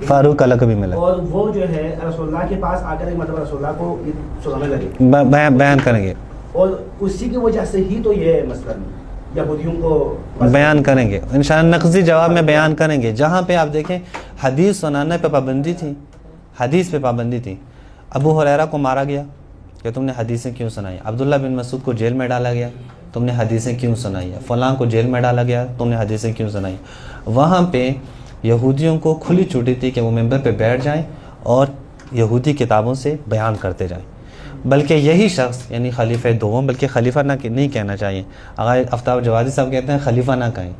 فاروق کا لقب بھی ملا. اور وہ جو ہے رسول اللہ کے پاس آ کر مطلب رسول اللہ کو سنانے لگے، بیان کریں گے، اور اسی کی وجہ سے ہی تو یہ مثلا یہودیوں کو بیان کریں گے انشاءاللہ. نقضی جواب میں بیان کریں گے. جہاں پہ آپ دیکھیں حدیث سنانے پہ پابندی تھی، حدیث پہ پابندی تھی. ابو ہریرہ کو مارا گیا کہ تم نے حدیثیں کیوں سنائی. عبداللہ بن مسعود کو جیل میں ڈالا گیا، تم نے حدیثیں کیوں سنائی. فلاں کو جیل میں ڈالا گیا، تم نے حدیثیں کیوں سنائی. وہاں پہ یہودیوں کو کھلی چھٹی تھی کہ وہ ممبر پہ بیٹھ جائیں اور یہودی کتابوں سے بیان کرتے جائیں. بلکہ یہی شخص یعنی خلیفہ دوم، بلکہ خلیفہ نہیں کہنا چاہیے، اگر آفتاب جوادی صاحب کہتے ہیں خلیفہ نہ کہیں.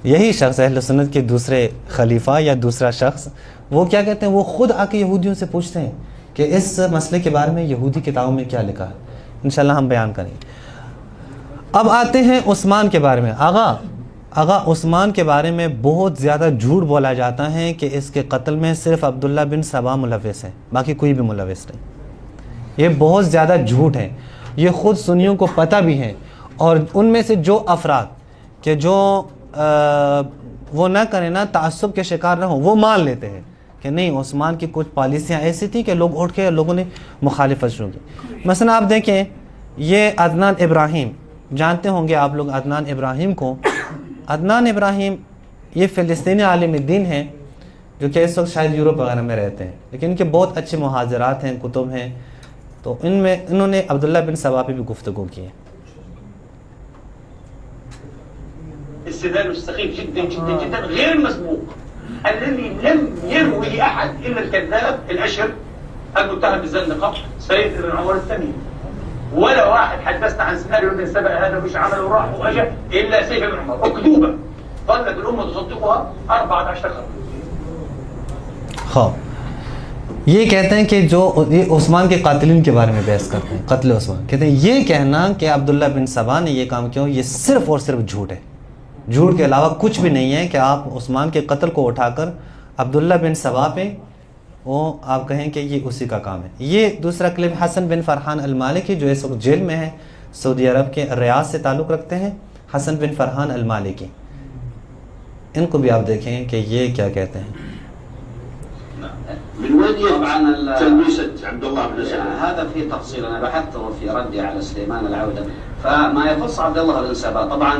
یہی شخص اہل سنت کے دوسرے خلیفہ یا دوسرا شخص وہ کیا کہتے ہیں، وہ خود آ کے یہودیوں سے پوچھتے ہیں کہ اس مسئلے کے بارے میں یہودی کتابوں میں کیا لکھا ہے. انشاءاللہ ہم بیان کریں گے. اب آتے ہیں عثمان کے بارے میں. آغا عثمان کے بارے میں بہت زیادہ جھوٹ بولا جاتا ہے کہ اس کے قتل میں صرف عبداللہ بن سبا ملوث ہے، باقی کوئی بھی ملوث نہیں. یہ بہت زیادہ جھوٹ ہے، یہ خود سنیوں کو پتہ بھی ہے. اور ان میں سے جو افراد کہ جو وہ نہ کریں نا، تعصب کے شکار نہ ہوں، وہ مان لیتے ہیں کہ نہیں عثمان کی کچھ پالیسیاں ایسی تھیں کہ لوگ اٹھ کے لوگوں نے مخالفت شروع کی. مثلا آپ دیکھیں یہ عدنان ابراہیم، جانتے ہوں گے آپ لوگ عدنان ابراہیم کو. عدنان ابراہیم یہ فلسطینی عالم دین ہیں جو کہ اس وقت شاید یورپ وغیرہ میں رہتے ہیں، لیکن ان کے بہت اچھے محاضرات ہیں، کتب ہیں. تو انہوں نے عبداللہ بن سبا پہ بھی گفتگو کی ہے. استدلاله السخيف جدا جدا جدا غير مسبوق الذي لم يروي أحد إلا الكذاب الأشر المتهم بالزندقة سيد بن عمر التميمي. ولا واحد حدثنا عن سيناريو ابن سبأ هذا مش عمل وراح وأجى إلا سيف بن عمر أكذوبة ظلت الأمة تصدقها 14 قرن. خواب یہ کہتے ہیں کہ جو یہ عثمان کے قاتلین کے بارے میں بحث کرتے ہیں، قتل عثمان، کہتے ہیں یہ کہنا کہ عبداللہ بن سبا نے یہ کام کیا یہ صرف اور صرف جھوٹ ہے، جھوٹ کے علاوہ کچھ بھی نہیں ہے کہ آپ عثمان کے قتل کو اٹھا کر عبداللہ بن سبا پہ وہ آپ کہیں کہ یہ اسی کا کام ہے۔ یہ دوسرا کلپ حسن بن فرحان المالکی جو اس وقت جیل میں ہے، سعودی عرب کے ریاض سے تعلق رکھتے ہیں، حسن بن فرحان المالکی، ان کو بھی آپ دیکھیں کہ یہ کیا کہتے ہیں۔ من وين يطبع تلبيسة عبد الله بن سبا؟ هذا في تفصيل انا بحثته في ردي على سليمان العودة. فما يخص عبد الله بن سبا طبعا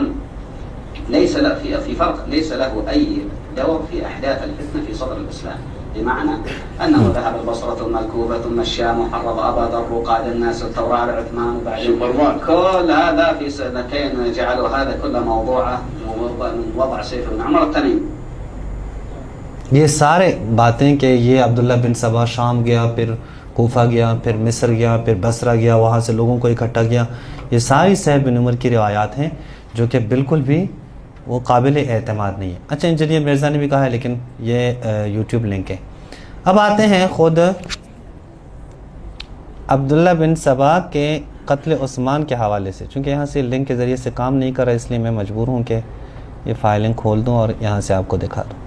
ليس له في فرق، ليس له اي دور في احداث الفتنة في صدر الاسلام، بمعنى انه ذهب البصرة ثم الكوفة ثم الشام وحرض ابا ذر وقاد الناس الثورة على عثمان، وبعدين كل هذا في سنتين جعلوا هذا كله موضوعه وضع سيف بن عمر التميمي. یہ سارے باتیں کہ یہ عبداللہ بن سبا شام گیا، پھر کوفہ گیا، پھر مصر گیا، پھر بصرہ گیا، وہاں سے لوگوں کو اکٹھا کیا، یہ ساری سہیل بن عمر کی روایات ہیں جو کہ بالکل بھی وہ قابل اعتماد نہیں ہے۔ اچھا انجینئر مرزا نے بھی کہا ہے لیکن یہ یوٹیوب لنک ہے۔ اب آتے ہیں خود عبداللہ بن سبا کے قتل عثمان کے حوالے سے، چونکہ یہاں سے لنک کے ذریعے سے کام نہیں کر رہا اس لیے میں مجبور ہوں کہ یہ فائلنگ کھول دوں اور یہاں سے آپ کو دکھا دوں۔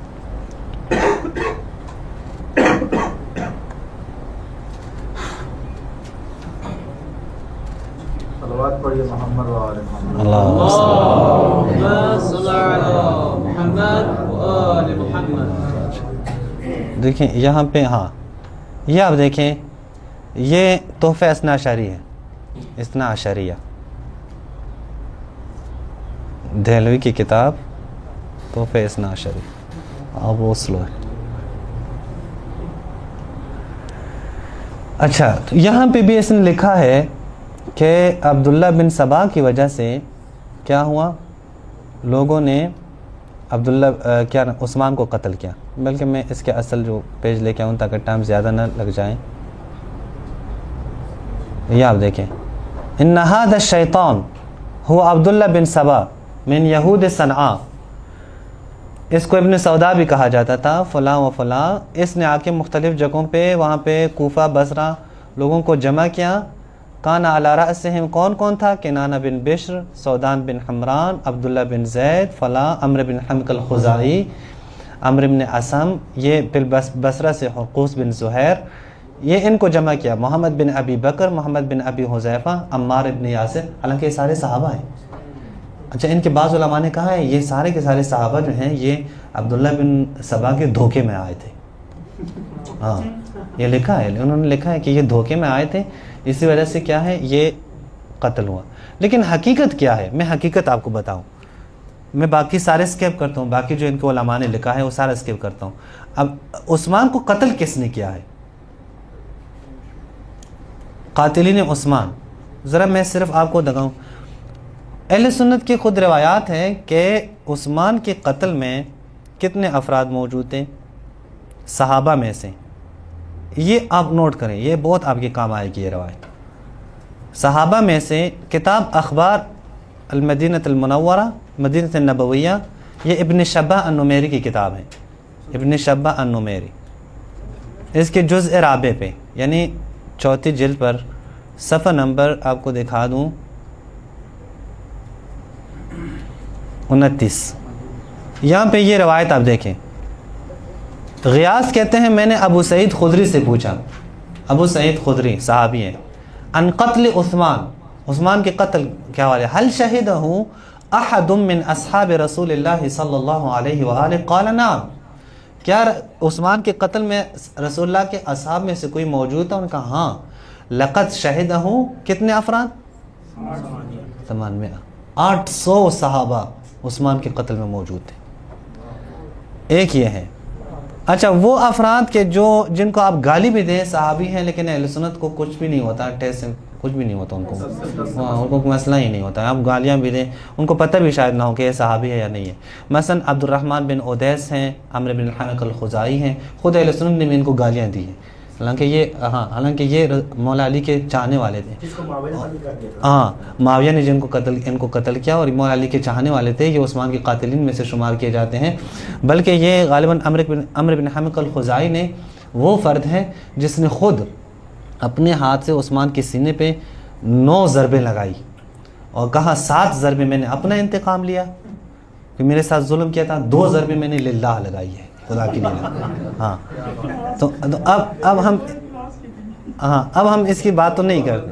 صلوات پڑھیے محمد و آل محمد۔ اللهم صل على محمد وآل محمد۔ دیکھیں یہاں پہ، ہاں یہ آپ دیکھیں، یہ تحفہ اثنا عشری ہے، اثنا عشریہ، دہلوی کی کتاب تحفہ اثنا عشری، اب وہ سلو ہے۔ اچھا تو یہاں پہ بھی اس نے لکھا ہے کہ عبداللہ بن سبا کی وجہ سے کیا ہوا، لوگوں نے کیا عثمان کو قتل کیا، بلکہ میں اس کے اصل جو پیج لے کے آؤں تاکہ ٹائم زیادہ نہ لگ جائیں۔ یہ آپ دیکھیں، ان هذا الشیطان هو عبداللہ بن سبا من یہود صنعاء، اس کو ابن سودا بھی کہا جاتا تھا، فلاں و فلاں، اس نے آ کے مختلف جگہوں پہ وہاں پہ کوفہ بصرہ لوگوں کو جمع کیا۔ کان علی رأسہم کون کون تھا، کنانہ بن بشر، سودان بن حمران، عبداللہ بن زید، فلاں، عمرو بن حمق الخزاعی، عمرو بن اسم، یہ پھر بصرہ سے حرقوس بن زہیر، یہ ان کو جمع کیا، محمد بن ابی بکر، محمد بن ابی حذیفہ، عمار بن یاسر، حالانکہ یہ سارے صحابہ ہیں۔ اچھا ان کے بعض علماء نے کہا ہے یہ سارے کے سارے صحابہ جو ہیں یہ عبداللہ بن سبا کے دھوکے میں آئے تھے، ہاں یہ لکھا ہے، انہوں نے لکھا ہے کہ یہ دھوکے میں آئے تھے، اسی وجہ سے کیا ہے یہ قتل ہوا۔ لیکن حقیقت کیا ہے، میں حقیقت آپ کو بتاؤں، میں باقی سارے سکیپ کرتا ہوں، باقی جو ان کو علماء نے لکھا ہے وہ سارا سکیپ کرتا ہوں۔ اب عثمان کو قتل کس نے کیا ہے، قاتلین عثمان، ذرا میں صرف آپ کو دکھاؤں۔ اہل سنت کی خود روایات ہیں کہ عثمان کے قتل میں کتنے افراد موجود تھے صحابہ میں سے، یہ آپ نوٹ کریں، یہ بہت آپ کے کام آئے گی یہ روایت۔ صحابہ میں سے کتاب اخبار المدینہ المنورہ، مدینہ النبویہ، یہ ابن شبہ النمیری کی کتاب ہے، ابن شبہ النمیری، اس کے جزء رابع پہ یعنی چوتھی جلد پر صفحہ نمبر آپ کو دکھا دوں 29، یہاں پہ یہ روایت آپ دیکھیں۔ غیاث کہتے ہیں میں نے ابو سعید خدری سے پوچھا، ابو سعید خدری صحابی ہیں، ان قتل عثمان کے قتل کیا حوالے، حل شہدہ احد من اصحاب رسول اللہ صلی اللہ علیہ وآلہ، قال نعم، کیا عثمان کے قتل میں رسول اللہ کے اصحاب میں سے کوئی موجود تھا، ان کا ہاں، لقد شہدہ، کتنے افراد، 800 صحابہ عثمان کے قتل میں موجود تھے، ایک یہ ہے۔ اچھا وہ افراد کے جن کو آپ گالی بھی دیں صحابی ہیں لیکن اہل سنت کو کچھ بھی نہیں ہوتا، ٹیسٹ کچھ بھی نہیں ہوتا ان کو, ان کو مسئلہ ہی نہیں ہوتا. آپ گالیاں بھی دیں, ان کو پتہ بھی شاید نہ ہو کہ یہ صحابی ہے یا نہیں ہے. مثلا عبد الرحمن بن اودیس ہیں, عمرو بن الحنق الخزاعی ہیں, خود اہل سنت نے بھی ان کو گالیاں دی ہیں, حالانکہ یہ مولا علی کے چاہنے والے تھے. ہاں, معاویہ نے ان کو قتل کیا اور مولا علی کے چاہنے والے تھے. یہ عثمان کے قاتلین میں سے شمار کیے جاتے ہیں. بلکہ یہ غالباً عمرو بن حنق الخزاعی نے وہ فرد ہے جس نے خود اپنے ہاتھ سے عثمان کے سینے پہ 9 ضربیں لگائی اور کہا 7 ضربیں میں نے اپنا انتقام لیا کہ میرے ساتھ ظلم کیا تھا, 2 ضربیں میں نے للہ لگائی ہے, خدا کے لیے. ہاں, تو اب ہم اس کی بات تو نہیں کرتے.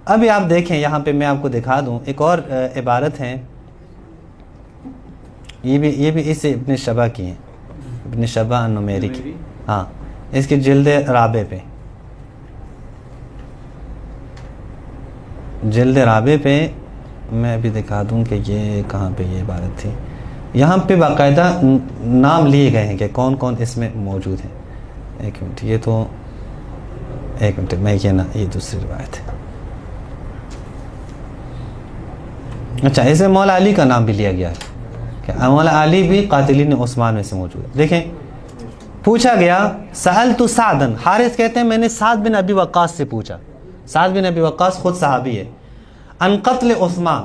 ابھی آپ دیکھیں یہاں پہ میں آپ کو دکھا دوں ایک اور عبارت ہے, یہ بھی اس ابن شبہ کی ہیں, ابن شبہ النمیری کی. ہاں, اس کی جلد رابع پہ میں ابھی دکھا دوں کہ یہ کہاں پہ یہ عبارت تھی. یہاں پہ باقاعدہ نام لیے گئے ہیں کہ کون کون اس میں موجود ہیں. ایک منٹ, یہ تو ایک منٹ, میں یہ دوسری روایت ہے. اچھا, اس میں مولا علی کا نام بھی لیا گیا ہے کہ مولا علی بھی قاتلین عثمان میں سے موجود ہے. دیکھیں, پوچھا گیا سألت سعدن, حارث کہتے ہیں میں نے سعد بن ابی وقاص سے پوچھا. سعد بن ابی وقاص خود صحابی ہے. ان قتل عثمان,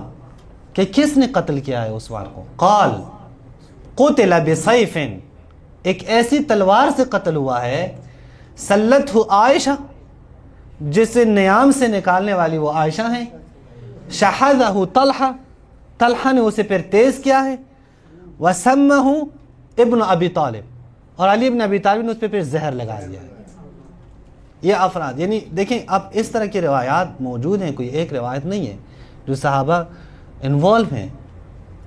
کہ کس نے قتل کیا ہے عثمان کو. قال قتل بسیف, ایک ایسی تلوار سے قتل ہوا ہے, سلتہ عائشہ, جسے نیام سے نکالنے والی وہ عائشہ ہیں. شہدہ طلحہ, طلحہ نے اسے پھر تیز کیا ہے. وسمہ ابن ابی طالب, اور علی ابن ابی طالب نے اس پہ پھر زہر لگا دیا ہے. یہ افراد, یعنی دیکھیں اب اس طرح کی روایات موجود ہیں, کوئی ایک روایت نہیں ہے جو صحابہ انوالو ہیں.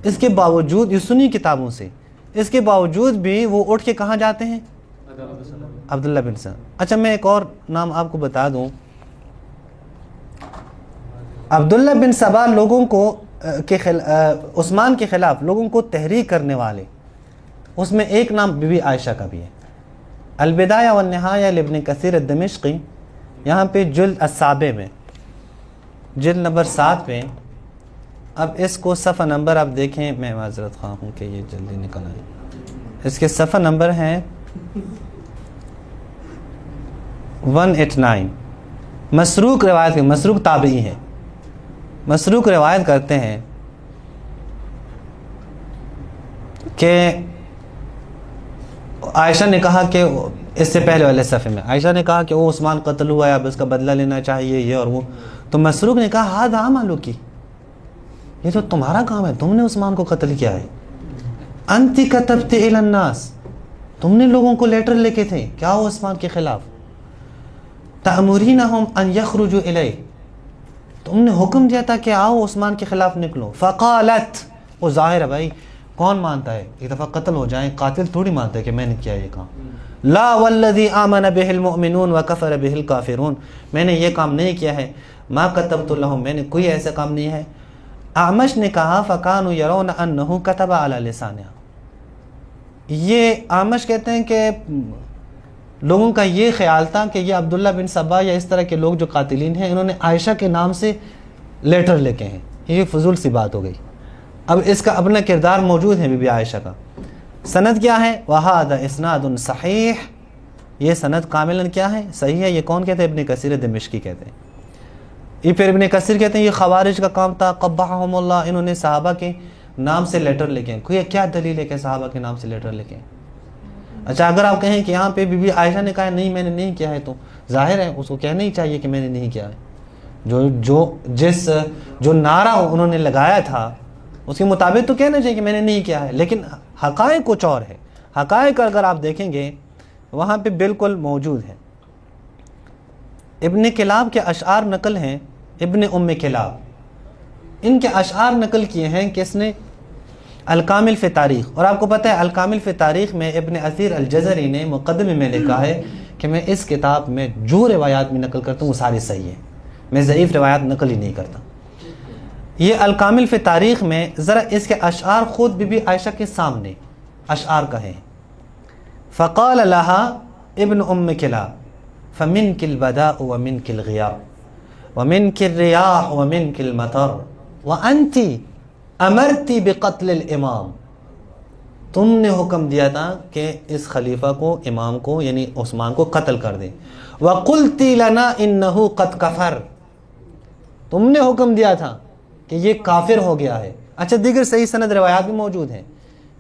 اس کے باوجود, یہ سنی کتابوں سے, اس کے باوجود بھی وہ اٹھ کے کہاں جاتے ہیں, عبداللہ بن سلام. اچھا, میں ایک اور نام آپ کو بتا دوں. عبداللہ بن سبا لوگوں کو عثمان کے خلاف لوگوں کو تحریک کرنے والے, اس میں ایک نام بی بی عائشہ کا بھی ہے. البدایہ والنہایہ لابن کثیر الدمشقی, یہاں پہ جلد السابع میں, جلد نمبر 7 پہ. اب اس کو صفحہ نمبر آپ دیکھیں, میں معذرت خواہ ہوں کہ یہ جلدی نکل آئے. اس کے صفحہ نمبر ہیں 189. مسروق روایت کے, مسروق تابعی ہیں, مسروق روایت کرتے ہیں کہ عائشہ نے کہا کہ اس سے پہلے والے صفحے میں عائشہ نے کہا کہ وہ عثمان قتل ہوا ہے, اب اس کا بدلہ لینا چاہیے, یہ اور وہ. تو مسروق نے کہا ہاں دام آلو کی, یہ تو تمہارا کام ہے, تم نے عثمان کو قتل کیا ہے. انتی کتبت الی الناس, تم نے لوگوں کو لیٹر لکھے تھے کیا ہو عثمان کے خلاف. تأمرینہم ان یخرجوا الیہ, تم نے حکم دیا تھا کہ آؤ عثمان کے خلاف نکلو. فقالت, وہ ظاہر ہے بھائی کون مانتا ہے, ایک دفعہ قتل ہو جائیں, قاتل تھوڑی مانتا ہے کہ میں نے کیا یہ کام. لا والذی آمن بہ المؤمنون وکفر بہ الکافرون, میں نے یہ کام نہیں کیا ہے. ما کتبت لہم, میں نے کوئی ایسا کام نہیں ہے. اعمش نے کہا فکانوا یرون انہ کتب علی لسانہ, یہ اعمش کہتے ہیں کہ لوگوں کا یہ خیال تھا کہ یہ عبداللہ بن سبا یا اس طرح کے لوگ جو قاتلین ہیں انہوں نے عائشہ کے نام سے لیٹر لکھے ہیں. یہ فضول سی بات ہو گئی. اب اس کا اپنا کردار موجود ہے بی بی عائشہ کا. سند کیا ہے, وَهَذَا إِسْنَادٌ صحیح, یہ سند کاملاً کیا ہے, صحیح ہے. یہ کون کہتے ہیں, ابن کثیر دمشقی کہتے ہیں. یہ پھر ابن کثیر کہتے ہیں یہ خوارج کا کام تھا, قبحہم اللہ, انہوں نے صحابہ کے نام سے لیٹر لکھے ہیں. کوئی کیا دلیل ہے کہ صحابہ کے نام سے لیٹر لکھے ہیں. اچھا, اگر آپ کہیں کہ یہاں پہ بی بی عائشہ نے کہا نہیں میں نے نہیں کیا ہے, تو ظاہر ہے اس کو کہنا ہی چاہیے کہ میں نے نہیں کیا ہے. جو نعرہ انہوں نے لگایا تھا اس کے مطابق تو کہنا چاہیے کہ میں نے نہیں کیا ہے, لیکن حقائق کچھ اور ہے. حقائق اگر آپ دیکھیں گے وہاں پہ بالکل موجود ہے. ابن کلاب کے اشعار نقل ہیں, ابن ام کلاب, ان کے اشعار نقل کیے ہیں کس نے, الکامل فی تاریخ. اور آپ کو پتہ ہے الکامل فی تاریخ میں ابن اثیر الجزری نے مقدمے میں لکھا ہے کہ میں اس کتاب میں جو روایات میں نقل کرتا ہوں وہ ساری صحیح ہیں, میں ضعیف روایات نقل ہی نہیں کرتا. یہ الکامل فی تاریخ میں ذرا اس کے اشعار خود بی بی عائشہ کے سامنے اشعار کہے ہیں. فقال لها ابن ام کلاب فمنک البداء ومنک الغیاب, ومنك الرياح ومنك المطر وانت امرتی بقتل الامام، تم نے حکم دیا تھا کہ اس خلیفہ کو، امام کو یعنی عثمان کو قتل کر دیں. وَقُلْتِ لَنَا إِنَّهُ قَدْ كَفَرَ، تم نے حکم دیا تھا کہ یہ کافر ہو گیا ہے. اچھا دیگر صحیح سند روایات بھی موجود ہیں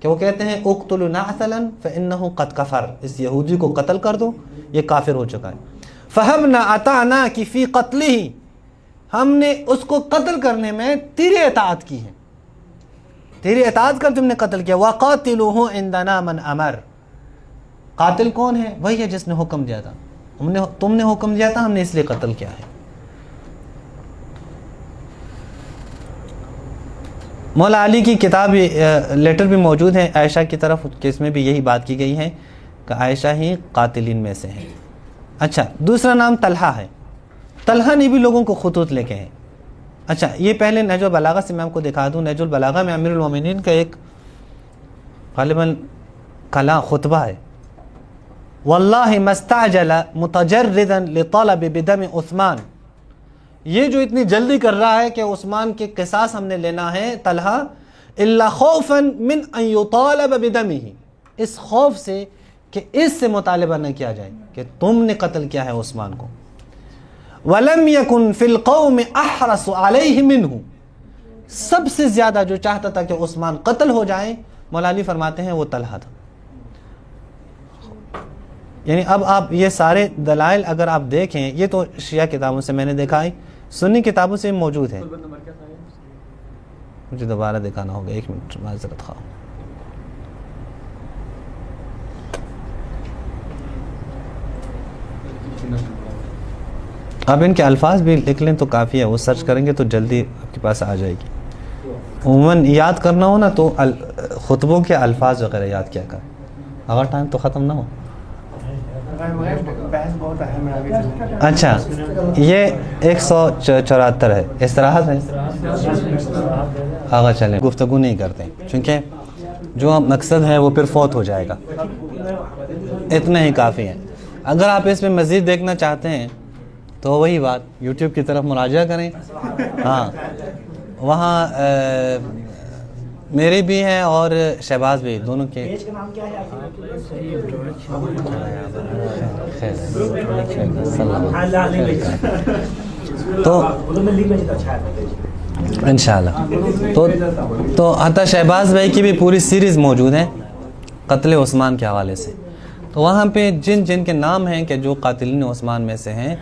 کہ وہ کہتے ہیں اقتلوا نعتلا فإنه قد کفر، اس یہودی کو قتل کر دو یہ کافر ہو چکا ہے. فَهَبْنَا أَطَعْنَاكِ فِي قَتْلِهِ، ہم نے اس کو قتل کرنے میں تیری اطاعت کی ہے، تیری اطاعت کر تم نے قتل کیا. وَقَاتِلُوهُ عِنْدَنَا مَنْ أَمَرَ، قاتل کون ہے؟ وہی ہے جس نے حکم دیا تھا، تم نے حکم دیا تھا، ہم نے اس لیے قتل کیا ہے. مولا علی کی کتاب لیٹر بھی موجود ہے عائشہ کی طرف کہ اس میں بھی یہی بات کی گئی ہے کہ عائشہ ہی قاتلین میں سے ہیں. اچھا دوسرا نام طلحہ ہے. طلحہ نے بھی لوگوں کو خطوط لے کے ہیں. اچھا یہ پہلے نہج البلاغہ سے میں آپ کو دکھا دوں. نہج البلاغہ میں امیر المومنین کا ایک غالباً کلام خطبہ ہے. واللہ مستعجل متجردا لطلب بدم عثمان، یہ جو اتنی جلدی کر رہا ہے کہ عثمان کے قصاص ہم نے لینا ہے طلحہ، الا خوفا من ان یطالب بدمہ، اس خوف سے کہ اس سے مطالبہ نہ کیا جائے کہ تم نے قتل کیا ہے عثمان کو. ولم یکن فی القوم احرص علیہ منہ، سب سے زیادہ جو چاہتا تھا کہ عثمان قتل ہو جائے مولا علی فرماتے ہیں وہ طلحہ تھا. یعنی اب آپ یہ سارے دلائل اگر آپ دیکھیں، یہ تو شیعہ کتابوں سے میں نے دیکھا ہے، سنی کتابوں سے موجود ہے. مجھے دوبارہ دکھانا ہوگا، ایک منٹ معذرت خواہ. آپ ان کے الفاظ بھی لکھ لیں تو کافی ہے، وہ سرچ کریں گے تو جلدی آپ کے پاس آ جائے گی. عموماً یاد کرنا ہو نا تو خطبوں کے الفاض وغیرہ یاد کیا کریں، اگر ٹائم تو ختم نہ ہو. اچھا یہ 174 ہے، استراحت ہے. آگا چلیں، گفتگو نہیں کرتے چونکہ جو مقصد ہے وہ پھر فوت ہو جائے گا. اتنا ہی کافی ہے. اگر آپ اس میں مزید دیکھنا چاہتے ہیں تو وہی بات یوٹیوب کی طرف مراجعہ کریں. ہاں وہاں میری بھی ہیں اور شہباز بھی، دونوں کے. پیج کا نام کیا ہے آپ کے؟ انشاءاللہ تو حتی شہباز بھائی کی بھی پوری سیریز موجود ہے قتل عثمان کے حوالے سے. تو وہاں پہ جن کے نام ہیں کہ جو قاتلین عثمان میں سے ہیں،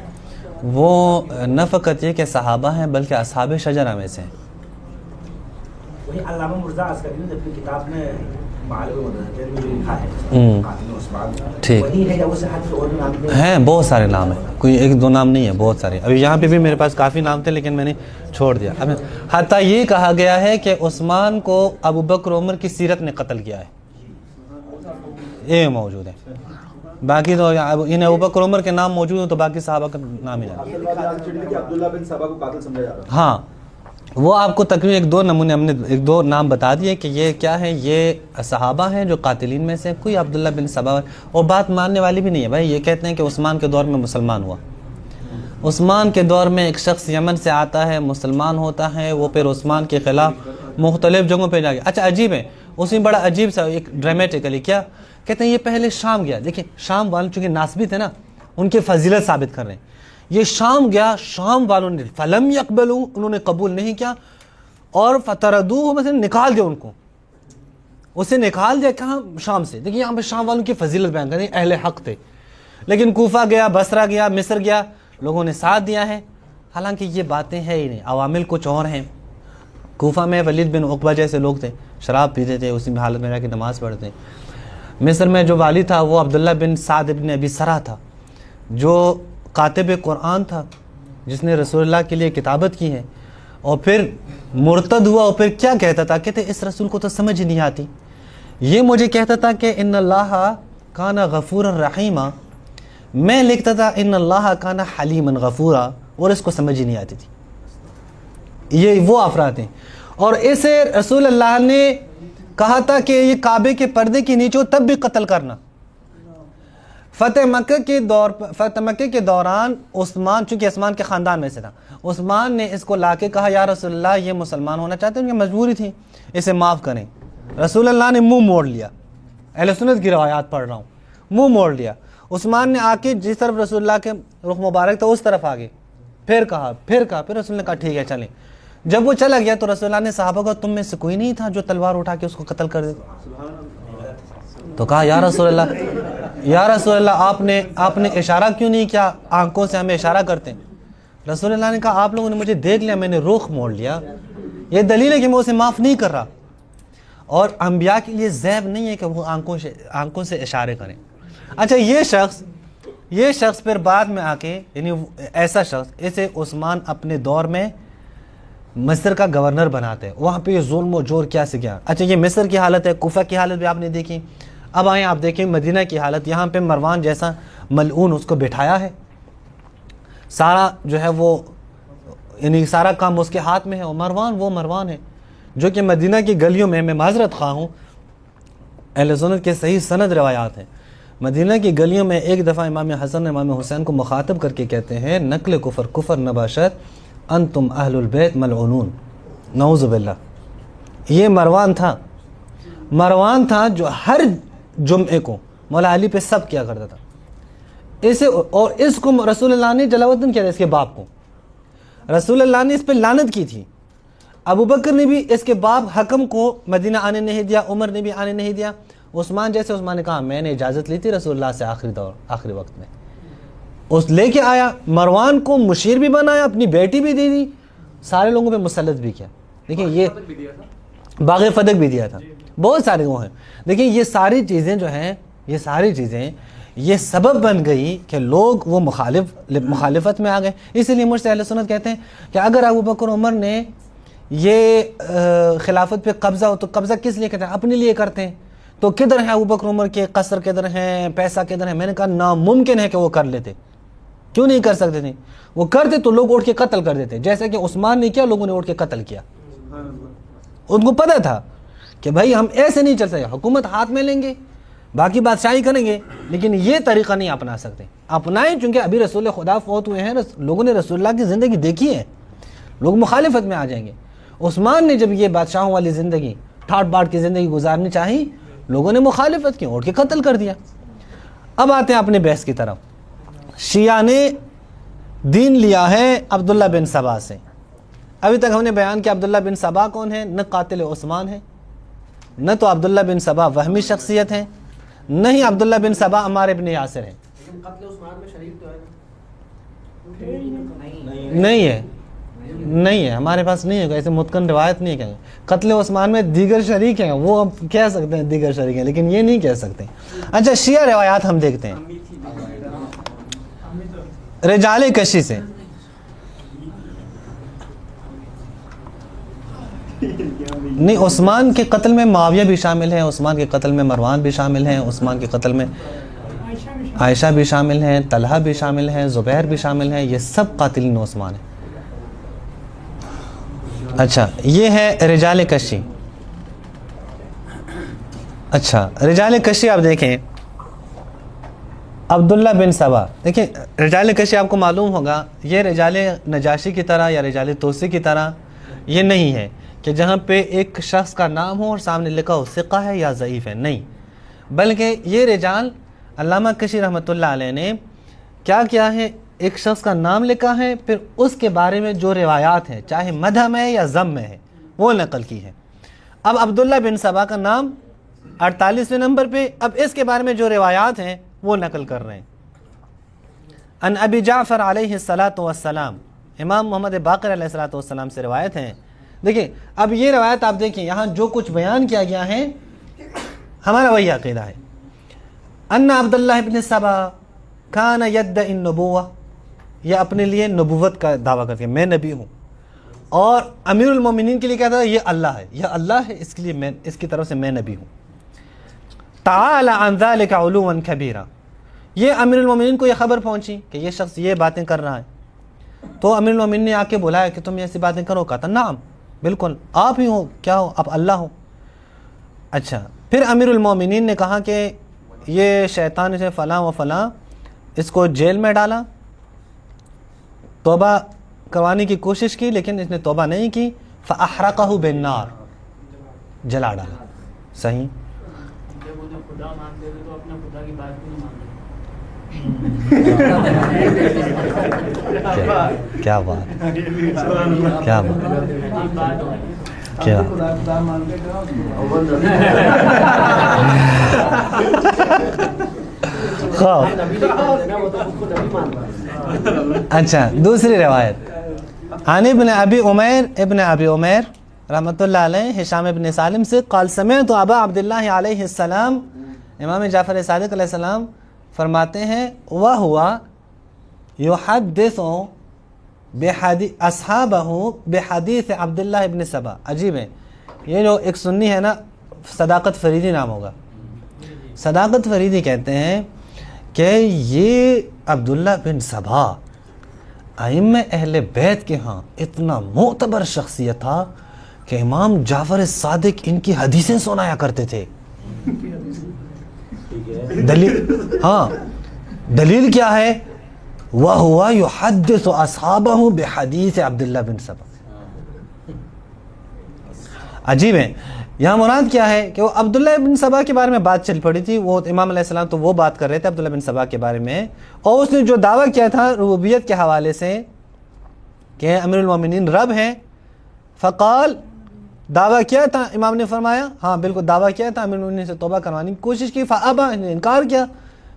وہ نہ فقط یہ کہ صحابہ ہیں بلکہ اصحاب شجرہ میں سے ہیں. وہی علامہ مرزا عسکری نے اپنی کتاب میں معالم مدرسے میں جو لکھا ہے قاتل عثمان، ٹھیک وہی ہے یا اس سے ہٹ اور بھی نام ہیں؟ بہت سارے نام ہیں، کوئی ایک دو نام نہیں ہے، بہت سارے. ابھی یہاں پہ بھی میرے پاس کافی نام تھے لیکن میں نے چھوڑ دیا. اب حتیٰ یہ کہا گیا ہے کہ عثمان کو ابو بکر عمر کی سیرت نے قتل کیا ہے، یہ موجود ہے. باقی تو ان ابو بکر عمر کے نام موجود ہیں تو باقی صحابہ کا نام ہی جانا. ہاں وہ آپ کو تقریباً ایک دو نمونے ہم نے ایک دو نام بتا دیے کہ یہ کیا ہے، یہ صحابہ ہیں جو قاتلین میں سے. کوئی عبداللہ بن سبا اور بات ماننے والی بھی نہیں ہے بھائی. یہ کہتے ہیں کہ عثمان کے دور میں مسلمان ہوا. عثمان کے دور میں ایک شخص یمن سے آتا ہے، مسلمان ہوتا ہے، وہ پھر عثمان کے خلاف مختلف جگہوں پہ جا گیا. اچھا عجیب ہے، اس میں بڑا عجیب سا ایک ڈرامیٹیکلی کیا کہتے ہیں، یہ پہلے شام گیا. دیکھیں شام والوں چونکہ ناسبی تھے نا، ان کی فضیلت ثابت کر رہے ہیں. یہ شام گیا، شام والوں نے فلم یقبلوا، انہوں نے قبول نہیں کیا، اور فتردوہ مثلا نکال دیا ان کو، اسے نکال دیا. کہاں؟ شام سے. دیکھیں یہاں پہ شام والوں کی فضیلت بیان کر رہے ہیں، اہل حق تھے. لیکن کوفہ گیا، بصرہ گیا، مصر گیا، لوگوں نے ساتھ دیا ہے. حالانکہ یہ باتیں ہے ہی نہیں، عوامل کچھ اور ہیں. کوفہ میں ولید بن عقبہ جیسے لوگ تھے، شراب پیتے تھے، اسی حالت میں رہ کے نماز پڑھتے. مصر میں جو والی تھا وہ عبداللہ بن سعد بن ابی سرح تھا، جو کاتب قرآن تھا، جس نے رسول اللہ کے لیے کتابت کی ہے، اور پھر مرتد ہوا. اور پھر کیا کہتا تھا؟ کہتے اس رسول کو تو سمجھ نہیں آتی. یہ مجھے کہتا تھا کہ ان اللہ کان غفورا رحیما، میں لکھتا تھا ان اللہ کان حلیما غفورا، اور اس کو سمجھ ہی نہیں آتی تھی. یہ وہ افراد ہیں. اور اسے رسول اللہ نے کہا تھا کہ یہ کعبے کے پردے کے نیچے تب بھی قتل کرنا. فتح مکہ کے دوران عثمان، چونکہ عثمان کے خاندان میں سے تھا، عثمان نے اس کو لا کے کہا یا رسول اللہ یہ مسلمان ہونا چاہتے ہیں، ان کی مجبوری تھی، اسے معاف کریں۔ رسول اللہ نے منہ موڑ لیا، اہل سنت کی روایات پڑھ رہا ہوں، منہ موڑ لیا۔ عثمان نے آ کے جس طرف رسول اللہ کے رخ مبارک تھا اس طرف آگے، پھر رسول نے کہا ٹھیک ہے چلیں۔ جب وہ چلا گیا تو رسول اللہ نے صحابہ کو تم میں سے کوئی نہیں تھا جو تلوار اٹھا کے اس کو قتل کر دے؟ تو کہا یا رسول اللہ آپ نے اشارہ کیوں نہیں کیا؟ آنکھوں سے ہمیں اشارہ کرتے ہیں۔ رسول اللہ نے کہا آپ لوگوں نے مجھے دیکھ لیا، میں نے رخ موڑ لیا، یہ دلیل ہے کہ میں اسے معاف نہیں کر رہا۔ اور انبیاء کے لیے زیب نہیں ہے کہ وہ آنکھوں سے اشارے کریں۔ اچھا یہ شخص پھر بعد میں آ کے، یعنی ایسا شخص، اسے عثمان اپنے دور میں مصر کا گورنر بناتے ہیں، وہاں پہ یہ ظلم و جور کیا سے کیا۔ اچھا یہ مصر کی حالت ہے، کوفہ کی حالت بھی آپ نے دیکھی۔ اب آئیں آپ دیکھیں مدینہ کی حالت، یہاں پہ مروان جیسا ملعون اس کو بٹھایا ہے، سارا جو ہے وہ یعنی سارا کام اس کے ہاتھ میں ہے، اور مروان ہے جو کہ مدینہ کی گلیوں میں معذرت خواہ ہوں، اہل سنت کے صحیح سند روایات ہیں، مدینہ کی گلیوں میں ایک دفعہ امام حسن امام حسین کو مخاطب کر کے کہتے ہیں نقل کفر نباشت انتم اہل البیت ملعونون، نعوذ باللہ۔ یہ مروان تھا جو ہر جمعے کو مولا علی پہ سب کیا کرتا تھا اسے، اور اس کو رسول اللہ نے جلاوطن کیا تھا، اس کے باپ کو رسول اللہ نے اس پہ لعنت کی تھی۔ ابو بکر نے بھی اس کے باپ حکم کو مدینہ آنے نہیں دیا، عمر نے بھی آنے نہیں دیا، عثمان نے کہا میں نے اجازت لی تھی رسول اللہ سے آخری وقت میں، اس لے کے آیا، مروان کو مشیر بھی بنایا، اپنی بیٹی بھی دے دی، سارے لوگوں پہ مسلط بھی کیا۔ دیکھیں یہ باغ فتح بھی دیا تھا، بہت سارے وہ ہیں۔ دیکھیں یہ ساری چیزیں جو ہیں، یہ سبب بن گئی کہ لوگ وہ مخالفت میں آ گئے۔ اسی لیے مجھ سے اہل سنت کہتے ہیں کہ اگر ابو بکر عمر نے یہ خلافت پہ قبضہ ہو تو قبضہ کس لیے کرتے ہیں؟ اپنے لیے کرتے ہیں، تو کدھر ہیں ابو بکر عمر کے قصر، کدھر ہیں پیسہ، کدھر ہے؟ میں نے کہا ناممکن ہے کہ وہ کر لیتے، کیوں نہیں کر سکتے تھے؟ وہ کرتے تو لوگ اٹھ کے قتل کر دیتے، جیسے کہ عثمان نے کیا، لوگوں نے اٹھ کے قتل کیا۔ ان کو پتہ تھا کہ بھائی ہم ایسے نہیں چل سکتے، حکومت ہاتھ میں لیں گے، باقی بادشاہی کریں گے، لیکن یہ طریقہ نہیں اپنا سکتے۔ اپنائیں، چونکہ ابھی رسول خدا فوت ہوئے ہیں، لوگوں نے رسول اللہ کی زندگی دیکھی ہے، لوگ مخالفت میں آ جائیں گے۔ عثمان نے جب یہ بادشاہوں والی زندگی، ٹھاٹ باٹ کی زندگی گزارنی چاہی، لوگوں نے مخالفت کی، اٹھ کے قتل کر دیا۔ اب آتے ہیں اپنے بحث کی طرف۔ شیعہ نے دین لیا ہے عبداللہ بن سبا سے۔ ابھی تک ہم نے بیان کیا عبداللہ بن سبا کون ہے، نہ قاتل عثمان ہے، نہ تو عبداللہ بن سبا وہمی شخصیت ہے، نہ ہی عبداللہ بن سبا عمار ابن یاسر ہے۔ نہیں ہے ہمارے پاس، نہیں ہے ایسے متقن روایت نہیں ہے۔ قتل عثمان میں دیگر شریک ہیں، وہ ہم کہہ سکتے ہیں دیگر شریک ہیں، لیکن یہ نہیں کہہ سکتے۔ اچھا شیعہ روایات ہم دیکھتے ہیں رجال کشی سے۔ نہیں، عثمان کے قتل میں معاویہ بھی شامل ہیں، عثمان کے قتل میں مروان بھی شامل ہیں، عثمان کے قتل میں عائشہ بھی شامل ہیں، طلحہ بھی شامل ہیں، زبیر بھی شامل ہیں، یہ سب قاتلین عثمان ہیں۔ اچھا یہ ہے رجال کشی۔ اچھا رجال کشی آپ دیکھیں، عبداللہ بن سبا، دیکھیں رجال کشی آپ کو معلوم ہوگا، یہ رجال نجاشی کی طرح یا رجال توسی کی طرح یہ نہیں ہے کہ جہاں پہ ایک شخص کا نام ہو اور سامنے لکھا ہو ثقہ ہے یا ضعیف ہے، نہیں، بلکہ یہ رجال علامہ کشی رحمۃ اللہ علیہ نے کیا کیا ہے، ایک شخص کا نام لکھا ہے، پھر اس کے بارے میں جو روایات ہیں چاہے مدح میں ہے یا ذم میں ہے وہ نقل کی ہے۔ اب عبداللہ بن سبا کا نام 48ویں نمبر پہ، اب اس کے بارے میں جو روایات ہیں وہ نقل کر رہے ہیں۔ ان ابی جعفر علیہ الصلاۃ والسلام، امام محمد باقر علیہ الصلاۃ والسلام سے روایت ہیں۔ دیکھیں اب یہ روایت آپ دیکھیں، یہاں جو کچھ بیان کیا گیا ہے ہمارا وہی عقیدہ ہے۔ ان عبداللہ ابن سبا کان یدعی النبوہ، یہ اپنے لیے نبوت کا دعویٰ کرتے ہیں، میں نبی ہوں، اور امیر المومنین کے لیے کہتا ہے یہ اللہ ہے، یہ اللہ ہے، اس کے لیے میں، اس کی طرف سے میں نبی ہوں۔ تعالی عن ذلک علوا کبیرا، یہ امیر المومنین کو یہ خبر پہنچی کہ یہ شخص یہ باتیں کر رہا ہے، تو امیر المومنین نے آ کے بلایا کہ تم ایسی باتیں کرو، کہتا نعم بالکل آپ ہی ہو، کیا ہو آپ، اللہ ہو۔ اچھا پھر امیر المومنین نے کہا کہ یہ شیطان سے فلاں و فلاں اس کو جیل میں ڈالا, توبہ کروانے کی کوشش کی لیکن اس نے توبہ نہیں کی, فَأَحْرَقَهُ بِالنَّارِ, جلا ڈالا. صحیح. جب انہیں خدا مانتے تھے تو اپنے خدا کی بات بھی نہیں مانتے. کیا بات, کیا بات, کیا اچھا. دوسری روایت عن ابن ابی عمیر رحمۃ اللہ علیہ ہشام ابن سالم سے قال سمعت ابا عبداللہ علیہ السلام, امام جعفر صادق علیہ السلام فرماتے ہیں وَهُوَ يُحَدِّثُ اصحابہ بحدیث عبداللہ ابن سبا. عجیب ہے, یہ جو ایک سنی ہے نا, صداقت فریدی نام ہوگا. صداقت فریدی کہتے ہیں کہ یہ عبداللہ بن سبا ائمہ اہل بیت کے ہاں اتنا معتبر شخصیت تھا کہ امام جعفر صادق ان کی حدیثیں سنایا کرتے تھے. دلیل, ہاں دلیل کیا ہے؟ وَهُوَ يُحَدِّثُ أَصْحَابَهُ بِحَدِيثِ عبداللہ بن سبا. عجیب ہے. یہاں مراد کیا ہے کہ وہ عبداللہ بن سبا کے بارے میں بات چل پڑی تھی, وہ امام علیہ السلام تو وہ بات کر رہے تھے عبداللہ بن سبا کے بارے میں, اور اس نے جو دعویٰ کیا تھا ربوبیت کے حوالے سے کہ امیر المومنین رب ہیں, فقال, دعویٰ کیا تھا, امام نے فرمایا ہاں بالکل دعویٰ کیا تھا, امیر المومنین سے توبہ کروانے کی کوشش کی, فابا, انکار کیا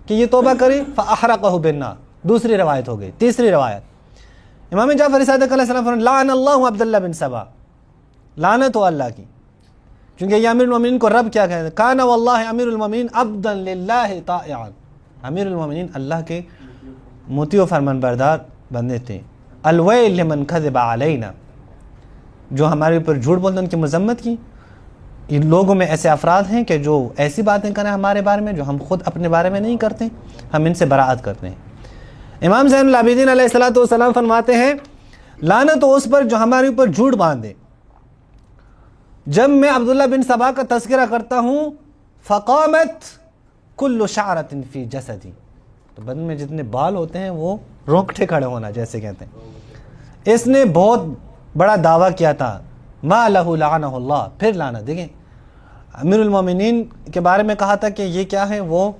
کہ یہ توبہ کرے, فاحرقہ بالنار. دوسری روایت ہو گئی. تیسری روایت امام جعفر صادق علیہ السلام فرماتے لعن اللہ عبداللہ بن سبا, لعنت ہو اللہ کی, کیونکہ یہ امیر المومنین کو رب کیا کہتے ہیں, کان واللہ امیر المومنین عبدا للہ طائعا, امیر المومنین اللہ کے مطیع و فرمان بردار بندے تھے. الویل لمن کذب علینا, جو ہمارے اوپر جھوٹ بولتے ہیں ان کی مذمت کی. ان لوگوں میں ایسے افراد ہیں کہ جو ایسی باتیں کریں ہمارے بارے میں جو ہم خود اپنے بارے میں نہیں کرتے, ہم ان سے براءت کرتے ہیں. امام زین العابدین علیہ السلام فرماتے ہیں لعنت ہو اس پر جو ہمارے اوپر جھوٹ باندھے. جب میں عبداللہ بن سبا کا تذکرہ کرتا ہوں فقامت کل شعرۃ فی جسدی, تو بدن میں جتنے بال ہوتے ہیں وہ رونگٹے کھڑے ہونا جیسے کہتے ہیں. اس نے بہت بڑا دعویٰ کیا تھا, ما لہ لعنہ اللہ, پھر لعنت. دیکھیں امیر المومنین کے بارے میں کہا تھا کہ یہ کیا ہے, وہ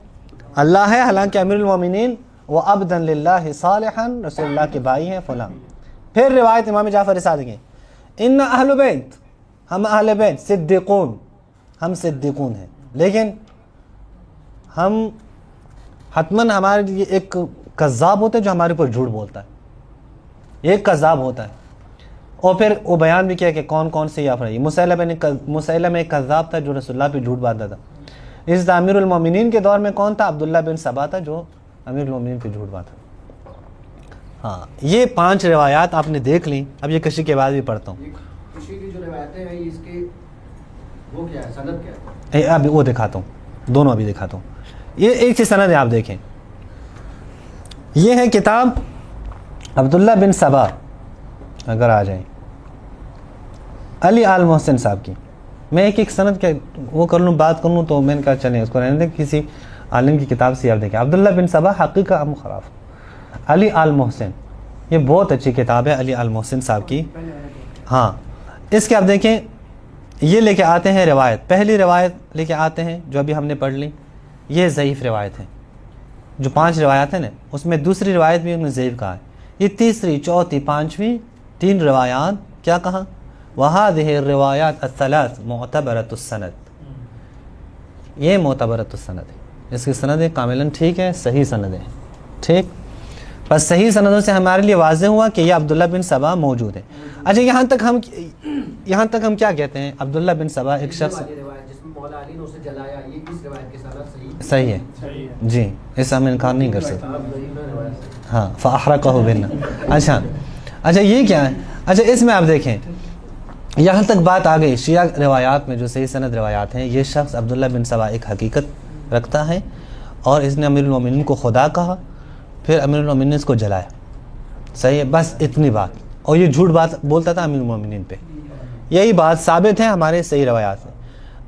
اللہ ہے, حالانکہ امیر المومنین وہ عبدا للہ صالحا, رسول اللہ کے بھائی ہیں فلاں. پھر روایت امام جعفر صادق ہے ان اہل بیت, ہم اہل بیت صدیقون, ہم صدیقون ہیں, لیکن ہم حتماً ہمارے لیے ایک کذاب ہوتا ہے جو ہمارے اوپر جھوٹ بولتا ہے, ایک کذاب ہوتا ہے. اور پھر وہ بیان بھی کیا کہ کون کون سے یہ افراد. مسیلمہ ایک کذاب تھا جو رسول اللہ پہ جھوٹ باندھتا تھا. اس امیر المومنین کے دور میں کون تھا؟ عبداللہ بن سبا تھا جو امیر المومنین پہ جھوٹ باندھتا. ہاں یہ 5 روایات آپ نے دیکھ لیں. اب یہ کشی کے بعد بھی پڑھتا ہوں. کشی کی جو روایتیں ہیں اس کے وہ کیا ہے, سند کیا ہے؟ اب وہ دکھاتا ہوں, دونوں ابھی دکھاتا ہوں. یہ ایک سے سند ہے, آپ دیکھیں. یہ ہے کتاب عبداللہ بن سبا, اگر آ جائیں, علی آل محسن صاحب کی. میں ایک سند کے وہ کر لوں, بات کر لوں, تو میں نے کہا چلیں اس کو رہنے دیں, کسی عالم کی کتاب سے آپ دیکھیں. عبداللہ بن سبا حقیقہ ام خراف, علی آل محسن, یہ بہت اچھی کتاب ہے علی آل محسن صاحب کی. ہاں اس کے آپ دیکھیں, یہ لے کے آتے ہیں روایت, پہلی روایت لے کے آتے ہیں جو ابھی ہم نے پڑھ لی, یہ ضعیف روایت ہے. جو 5 روایات ہیں نا اس میں دوسری روایت بھی انہوں نے ضعیف کہا ہے. یہ تیسری, چوتھی, 5ویں 3 روایات کیا کہا, وَهَذِهِ الرِّوَایَاتُ الثَّلَاثُ مُعْتَبَرَةُ السَّنَدِ, یہ معتبرۃ السند ہے. اس کی سند کاملاً ٹھیک ہے, صحیح سند ہے. ٹھیک, بس صحیح سندوں سے ہمارے لیے واضح ہوا کہ یہ عبداللہ بن سبا موجود ہے. اچھا یہاں تک ہم کیا کہتے ہیں, عبداللہ بن سبا ایک شخص صحیح ہے جی, اس ہم انکار نہیں کر سکتے. ہاں فاحرقہ بالنار. اچھا یہ کیا ہے. اچھا اس میں آپ دیکھیں, یہاں تک بات آ گئی. شیعہ روایات میں جو صحیح سند روایات ہیں, یہ شخص عبداللہ بن سبا ایک حقیقت رکھتا ہے, اور اس نے امیر المومنین کو خدا کہا, پھر امیر المومنین نے اس کو جلایا. صحیح ہے, بس اتنی بات. اور یہ جھوٹ بات بولتا تھا امیر المومنین پہ. یہی بات ثابت ہے ہمارے صحیح روایات میں.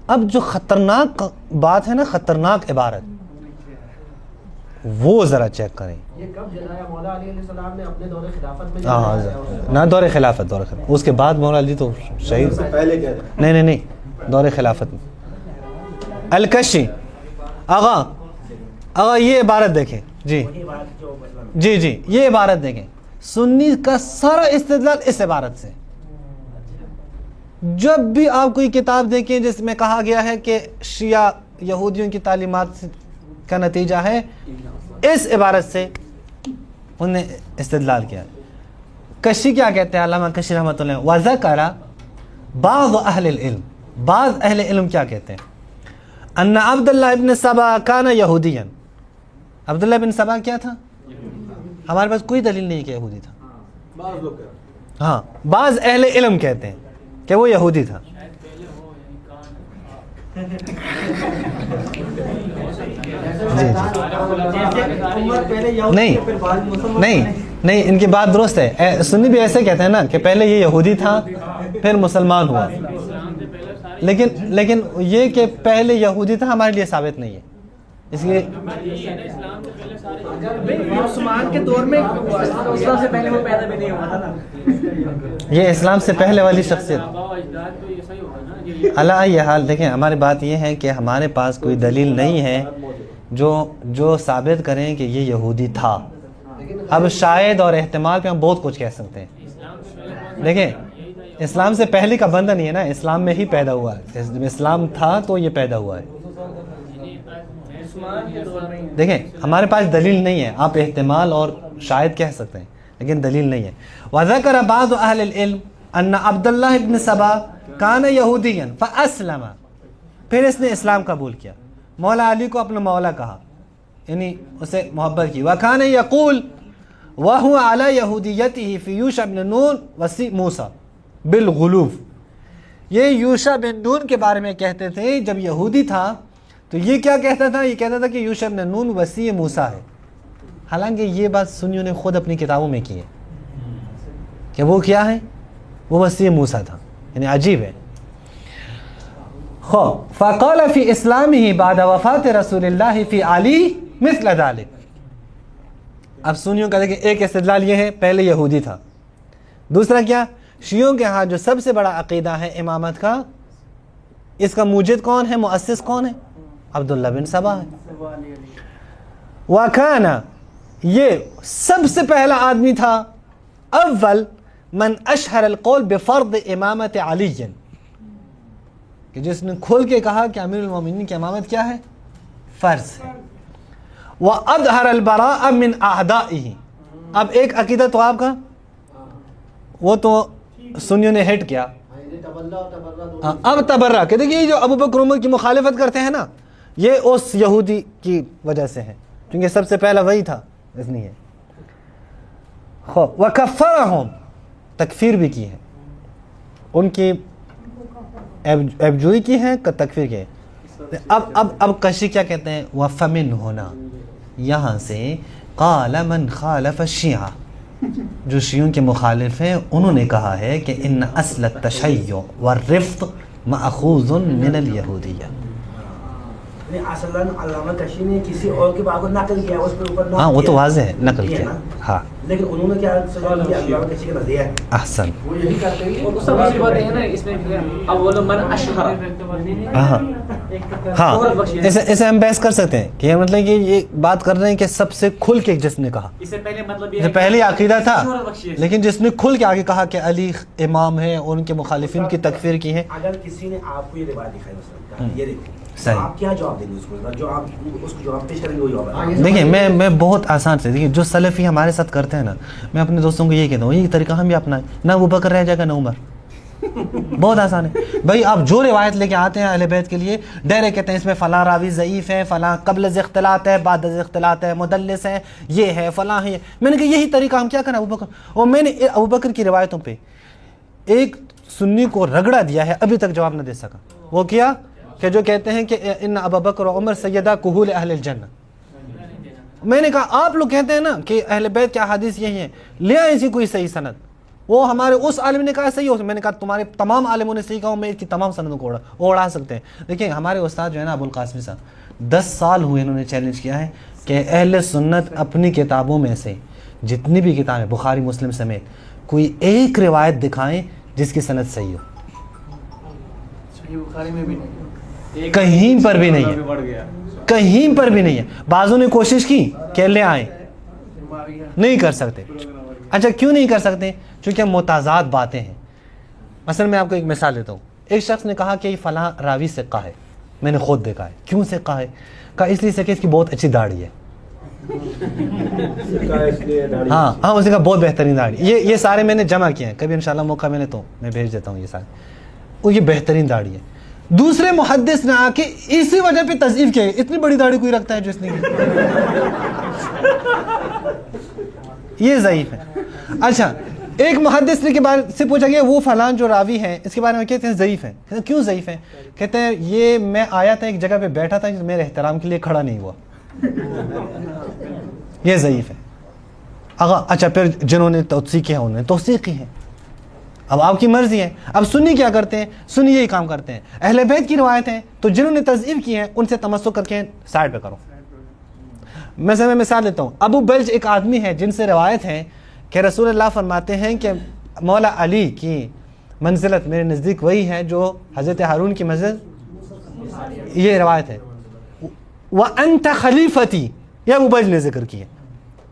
اب جو خطرناک بات ہے نا, خطرناک عبارت, وہ ذرا چیک کریں. یہ کب جلایا مولا علی علیہ السلام نے اپنے دور خلافت میں؟ ہاں نہ دور خلافت، اس کے بعد مولا علی تو شہید پہلے کہتے ہیں. نہیں دور خلافت میں. الکشی آغا یہ عبارت دیکھیں جی جی یہ عبارت دیکھیں. سنی کا سارا استدلال اس عبارت سے. جب بھی آپ کوئی کتاب دیکھیں جس میں کہا گیا ہے کہ شیعہ یہودیوں کی تعلیمات کا نتیجہ ہے، اس عبارت سے انہوں نے استدلال کیا. کشی کیا کہتے ہیں علامہ کشی رحمۃ اللہ علیہ، وذکر بعض اہل العلم، بعض اہل علم کیا کہتے ہیں، ان عبداللہ ابن سبا کان یہودیا. عبداللہ بن سبا کیا تھا؟ ہمارے پاس کوئی دلیل نہیں کہ یہودی تھا. ہاں بعض اہل علم کہتے ہیں کہ وہ یہودی تھا. نہیں ان کی بات درست ہے. سنی بھی ایسے کہتے ہیں نا کہ پہلے یہ یہودی تھا پھر مسلمان ہوا، لیکن یہ کہ پہلے یہودی تھا ہمارے لیے ثابت نہیں ہے. اس لیے عثمان کے دور میں اسلام سے پہلے وہ پیدا بھی نہیں ہوا تھا نا. یہ اسلام سے پہلے والی شخصیت. اللہ یہ حال دیکھیں، ہماری بات یہ ہے کہ ہمارے پاس کوئی دلیل نہیں ہے جو ثابت کریں کہ یہ یہودی تھا. اب شاید اور احتمال پہ ہم بہت کچھ کہہ سکتے ہیں. دیکھیں اسلام سے پہلے کا بندہ نہیں ہے نا، اسلام میں ہی پیدا ہوا ہے. جب اسلام تھا تو یہ پیدا ہوا ہے. دیکھیں ہمارے پاس دلیل نہیں ہے، آپ احتمال اور شاید کہہ سکتے ہیں لیکن دلیل نہیں ہے. وذکر بعض اہل العلم ان عبداللہ ابن سبا کان یہودیا فاسلم، پھر اس نے اسلام قبول کیا، مولا علی کو اپنا مولا کہا، یعنی اسے محبت کی. وکان یقول وهو علی یہودیتہ فی یوشع بن نون وسی موسیٰ بالغلوف. یہ یوشع بن نون کے بارے میں کہتے تھے جب یہودی تھا تو یہ کیا کہتا تھا، یہ کہتا تھا کہ یوشع بن نون وسیع موسیٰ ہے. حالانکہ یہ بات سنیوں نے خود اپنی کتابوں میں کی ہے کہ وہ کیا ہے، وہ وسیع موسیٰ تھا. یعنی عجیب ہے. فقال فی اسلامہ بعد وفات رسول اللہ فی علی مثل ذلك. اب سنیوں کا دیکھیں ایک استدلال یہ ہے پہلے یہودی تھا. دوسرا کیا، شیعوں کے ہاں جو سب سے بڑا عقیدہ ہے امامت کا، اس کا موجد کون ہے، مؤسس کون ہے، عبداللہ بن سبا ہے. وَكَانَ یہ سب سے پہلا آدمی تھا، اول من اشہر القول بفرض امامت علی، کہ جس نے کھول کے کہا کہ امیر المومنین کی امامت کیا ہے، فرض ہے. وَأَظْهَرَ الْبَرَاءَ مِنْ أَعْدَائِهِ. اب ایک عقیدہ تو آپ کا وہ تو سنیوں نے ہٹ کیا. اب تبرہ کہ دیکھیے جو ابو بکر عمر کی مخالفت کرتے ہیں نا، یہ اس یہودی کی وجہ سے ہے کیونکہ سب سے پہلا وہی تھا، اس لیے. وَكَفَّرَهُمْ، تکفیر بھی کی ہے، ان کی عیبجوئی کی ہے، تکفیر کی ہے. اب کشی کیا کہتے ہیں، وَفَمِنْ ہونا، یہاں سے قال من خالف الشیعہ، جو شیعوں کے مخالف ہیں انہوں نے کہا ہے کہ ان اصل التشیع والرفض ماخوذ من الیہودیہ. اصلاً علامہ کشی نے کسی اور کے بات کو نقل کیا، اس پر اوپر ہاں وہ تو واضح ہے نقل کیا. ہاں لیکن انہوں نے کیا سوال کیا، علامہ کشی کا نظریہ ہے. احسن. وہ یہی کرتے ہیں اور سب سے بات ہے نا اس میں اول من اشہر. ہاں اسے ہم بحث کر سکتے ہیں کہ مطلب کہ یہ بات کر رہے ہیں کہ سب سے کھل کے جس نے کہا، اس سے پہلے مطلب یہ پہلے عقیدہ تھا لیکن جس نے کھل کے آگے کہا کہ علی امام ہے اور ان کے مخالفین کی تکفیر کی ہے. اگر کسی نے آپ کو یہ روایت دکھائی مثلا یہ دیکھو، آپ کیا جواب دیں گے اس کو، جو آپ اس کو جواب پیش کریں گے وہ جواب. دیکھیں میں بہت آسان سے، دیکھیں جو سلفی ہمارے ساتھ کرتے ہیں نا، میں اپنے دوستوں کو یہ کہتا ہوں یہ طریقہ ہم بھی اپنائیں، نہ ابو بکر رہ جائے گا نہ عمر. بہت آسان ہے بھائی. آپ جو روایت لے کے آتے ہیں اہل بیت کے لیے ڈائریکٹ کہتے ہیں اس میں فلاں راوی ضعیف ہے، فلاں قبل از اختلاط ہے، بعد از اختلاط ہے، مدلس ہے، یہ ہے فلاں ہے. میں نے کہا یہی طریقہ ہم کیا کریں ابو بکر. اور میں نے ابو بکر کی روایتوں پہ ایک سنی کو رگڑا دیا ہے، ابھی تک جواب نہ دے سکا. وہ کیا کہ جو کہتے ہیں کہ ان ابا بکر و عمر سیدہ کہول اہل الجنہ. میں نے کہا آپ لوگ کہتے ہیں نا کہ اہل بیت کی احادیث یہی ہیں، لے آئیں اسی کوئی صحیح سند. وہ ہمارے اس عالم نے کہا صحیح ہو، میں نے کہا تمہارے تمام عالموں نے صحیح کہا، میں اس کی تمام سندوں کو اڑا سکتے ہیں. دیکھیں ہمارے استاد جو ہے نا ابو القاسم صاحب 10 سال ہوئے انہوں نے چیلنج کیا ہے، کہ اہل سنت اپنی کتابوں میں سے جتنی بھی کتابیں بخاری مسلم سمیت کوئی ایک روایت دکھائیں جس کی سند صحیح ہو. بخاری میں بھی نہیں، کہیں پر بھی نہیں ہے، کہیں پر بھی نہیں ہے. بعضوں نے کوشش کی کہ لے آئیں، نہیں کر سکتے. اچھا کیوں نہیں کر سکتے؟ چونکہ متضاد باتیں ہیں. مثلا میں آپ کو ایک مثال دیتا ہوں. ایک شخص نے کہا کہ یہ فلاں راوی ثقہ ہے، میں نے خود دیکھا ہے. کیوں ثقہ ہے؟ کہا اس لیے کہ اس کی بہت اچھی داڑھی ہے. ہاں اس نے کہا بہت بہترین داڑھی. یہ سارے میں نے جمع کیے ہیں، کبھی انشاءاللہ موقع ملے تو میں بھیج دیتا ہوں یہ سارے. وہ یہ بہترین داڑھی ہے. دوسرے محدث نے آ کے اسی وجہ پہ تضعیف کیا، اتنی بڑی داڑھی کوئی رکھتا ہے جو اس نے یہ ضعیف ہے. اچھا ایک محدث نے کے بارے سے پوچھا گیا وہ فلان جو راوی ہیں اس کے بارے میں کہتے ہیں ضعیف ہیں. کہتے ہیں کیوں ضعیف ہیں؟ کہتے ہیں یہ میں آیا تھا ایک جگہ پہ بیٹھا تھا میرے احترام کے لیے کھڑا نہیں ہوا، یہ ضعیف ہے. اچھا پھر جنہوں نے توثیق کیا انہوں نے توثیق کی ہے. اب آپ کی مرضی ہے. اب سنی کیا کرتے ہیں؟ سنی یہی کام کرتے ہیں، اہل بیت کی روایت ہیں تو جنہوں نے تضعیف کی ہیں ان سے تمسک کر کے سائڈ پہ کرو. میں مثال دیتا ہوں. ابو بلج ایک آدمی ہے جن سے روایت ہے کہ رسول اللہ فرماتے ہیں کہ مولا علی کی منزلت میرے نزدیک وہی ہے جو حضرت ہارون کی منزلت، یہ روایت ہے. وَأَنْتَ خَلِيفَتِي یہ ابو بلج نے ذکر کی ہے،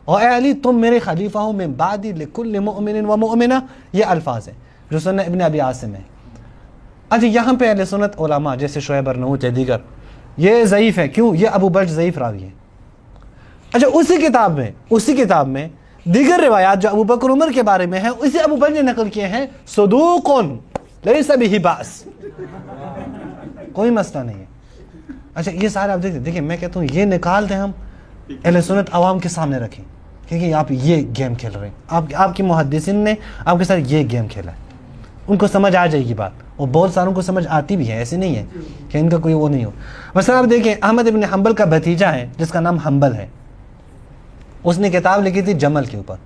اور اے علی تم میرے خلیفہ ہو، من بعدی لکل مؤمن و مؤمنہ، یہ الفاظ ہیں جو سنن ابن ابی عاصم ہے. اچھا یہاں پہ اہل سنت علماء جیسے شعیب ارناؤوط یا دیگر یہ ضعیف ہے. کیوں؟ یہ ابو بلج ضعیف راوی ہے. اچھا اسی کتاب میں دیگر روایات جو ابو بکر عمر کے بارے میں ہیں اسی ابو بلج نے نقل کیے ہیں، صدوق لیس بہ بأس، کوئی مسئلہ نہیں ہے. اچھا یہ سارے آپ دیکھیں میں کہتا ہوں یہ نکال دیں ہم اہل سنت عوام کے سامنے رکھیں کیونکہ آپ یہ گیم کھیل رہے ہیں. آپ کی محدثین نے آپ کے ساتھ یہ گیم کھیلا ہے. ان کو سمجھ آ جائے گی بات، اور بہت ساروں کو سمجھ آتی بھی ہے، ایسے نہیں ہے کہ ان کا کوئی وہ نہیں ہو. مثلا آپ دیکھیں احمد ابن حنبل کا بھتیجا ہے جس کا نام حنبل ہے، اس نے کتاب لکھی تھی جمل کے اوپر.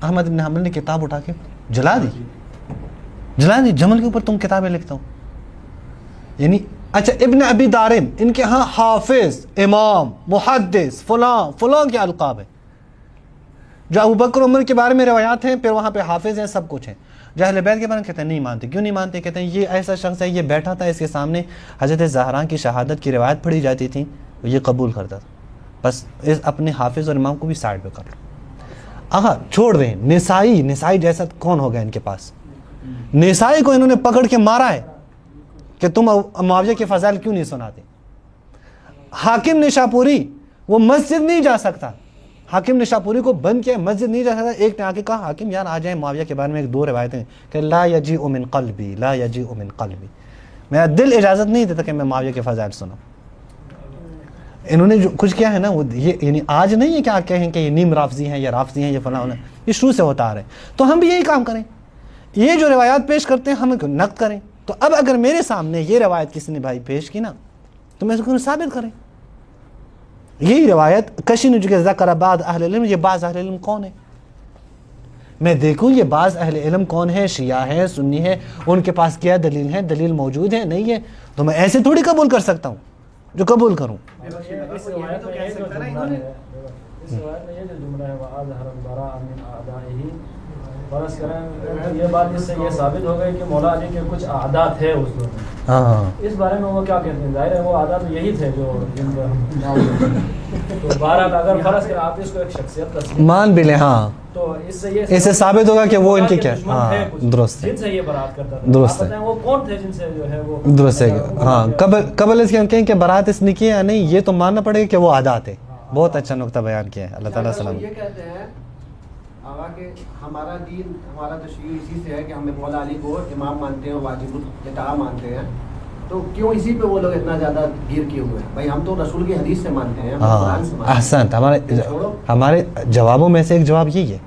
احمد ابن حنبل نے کتاب اٹھا کے جلا دی، جمل کے اوپر تم کتابیں لکھتا ہو یعنی. اچھا ابن ابی دارم ان کے ہاں حافظ، امام، محدث، فلاں کے القاب ہیں. جو ابو بکر عمر کے بارے میں روایات ہیں پھر وہاں پہ حافظ ہیں، سب کچھ ہیں. جو اہل بیت کے بارے میں کہتے ہیں نہیں مانتے. کیوں نہیں مانتے؟ کہتے ہیں یہ ایسا شخص ہے، یہ بیٹھا تھا اس کے سامنے حضرت زہرا کی شہادت کی روایت پڑھی جاتی تھی، یہ قبول کرتا تھا. بس اپنے حافظ اور امام کو بھی سائڈ پہ کر لو. چھوڑ دیں. نسائی جیسا کون ہوگا ان کے پاس؟ نسائی کو انہوں نے پکڑ کے مارا ہے کہ تم معاویہ کے فضائل کیوں نہیں سناتے. حاکم نشاپوری وہ مسجد نہیں جا سکتا، حاکم نشاپوری کو بند کیا، مسجد نہیں جا سکتا. ایک نے آ کے کہا حاکم یار آ جائیں معاویہ کے بارے میں ایک دو روایتیں کہ لا یجیء من قلبی، لا یجیء من قلبی، میرا دل اجازت نہیں دیتا کہ میں معاویہ کے فضائل سنوں. انہوں نے جو کچھ کیا ہے نا وہ یہ یعنی آج نہیں ہے کہ آپ کہیں کہ یہ نیم رافضی ہیں یا رافضی ہیں یا فلاں، یہ شروع سے ہوتا آ رہا ہے. تو ہم بھی یہی کام کریں، یہ جو روایات پیش کرتے ہیں ہم نقد کریں. تو اب اگر میرے سامنے یہ روایت کسی نے بھائی پیش کی نا تو میں اس کو ثابت کریں. یہی روایت کشی نے جو کہ ذکر بعض اہل علم، یہ بعض اہل علم کون ہے؟ میں دیکھوں یہ بعض اہل علم کون ہے، شیعہ ہے، سنی ہے، ان کے پاس کیا دلیل ہے، دلیل موجود ہے نہیں ہے، تو میں ایسے تھوڑی قبول کر سکتا ہوں جو قبول کروں. اس روایت میں یہ جو جملہ ہے وَأَظْهَرَ الْبَرَاءَ مِنْ أَعْدَائِهِ، فرض کریں یہ بات اس سے یہ ثابت ہو گئی کہ مولا علی کے کچھ عادات ہے اس دور میں، اس بارے میں وہ کیا کہتے ہیں؟ ظاہر ہے وہ عادات یہی تھے جو جن پہ ہم تو بہرحال اگر فرض کریں آپ اس کو ایک شخصیت تسلیم مان بھی لیں ہاں تو اس سے یہ ثابت ہوگا کہ وہ ان کے کیا درست ہے، جن سے یہ برات کرتا تھا. درست ہے، وہ کون تھے جن سے جو ہے وہ درست ہے. ہاں قبل اس کے کہیں کہ برات اس نے کی یا نہیں یہ تو ماننا پڑے گا کہ وہ عادات ہے. بہت اچھا نقطہ بیان کیا ہے. اللہ تعالیٰ سلام. یہ کہتے ہیں آقا کہ ہمارا دین، ہمارا تشیع اسی سے ہے کہ ہم مولا علی کو امام مانتے ہیں، واجب الاطاعہ مانتے ہیں، تو کیوں اسی پہ وہ لوگ اتنا زیادہ گیر کیے ہوئے ہیں؟ بھائی ہم تو رسول کی حدیث سے مانتے ہیں، قرآن سے مانتے ہیں. احسنت. ہمارے جوابوں میں سے ایک جواب یہی ہے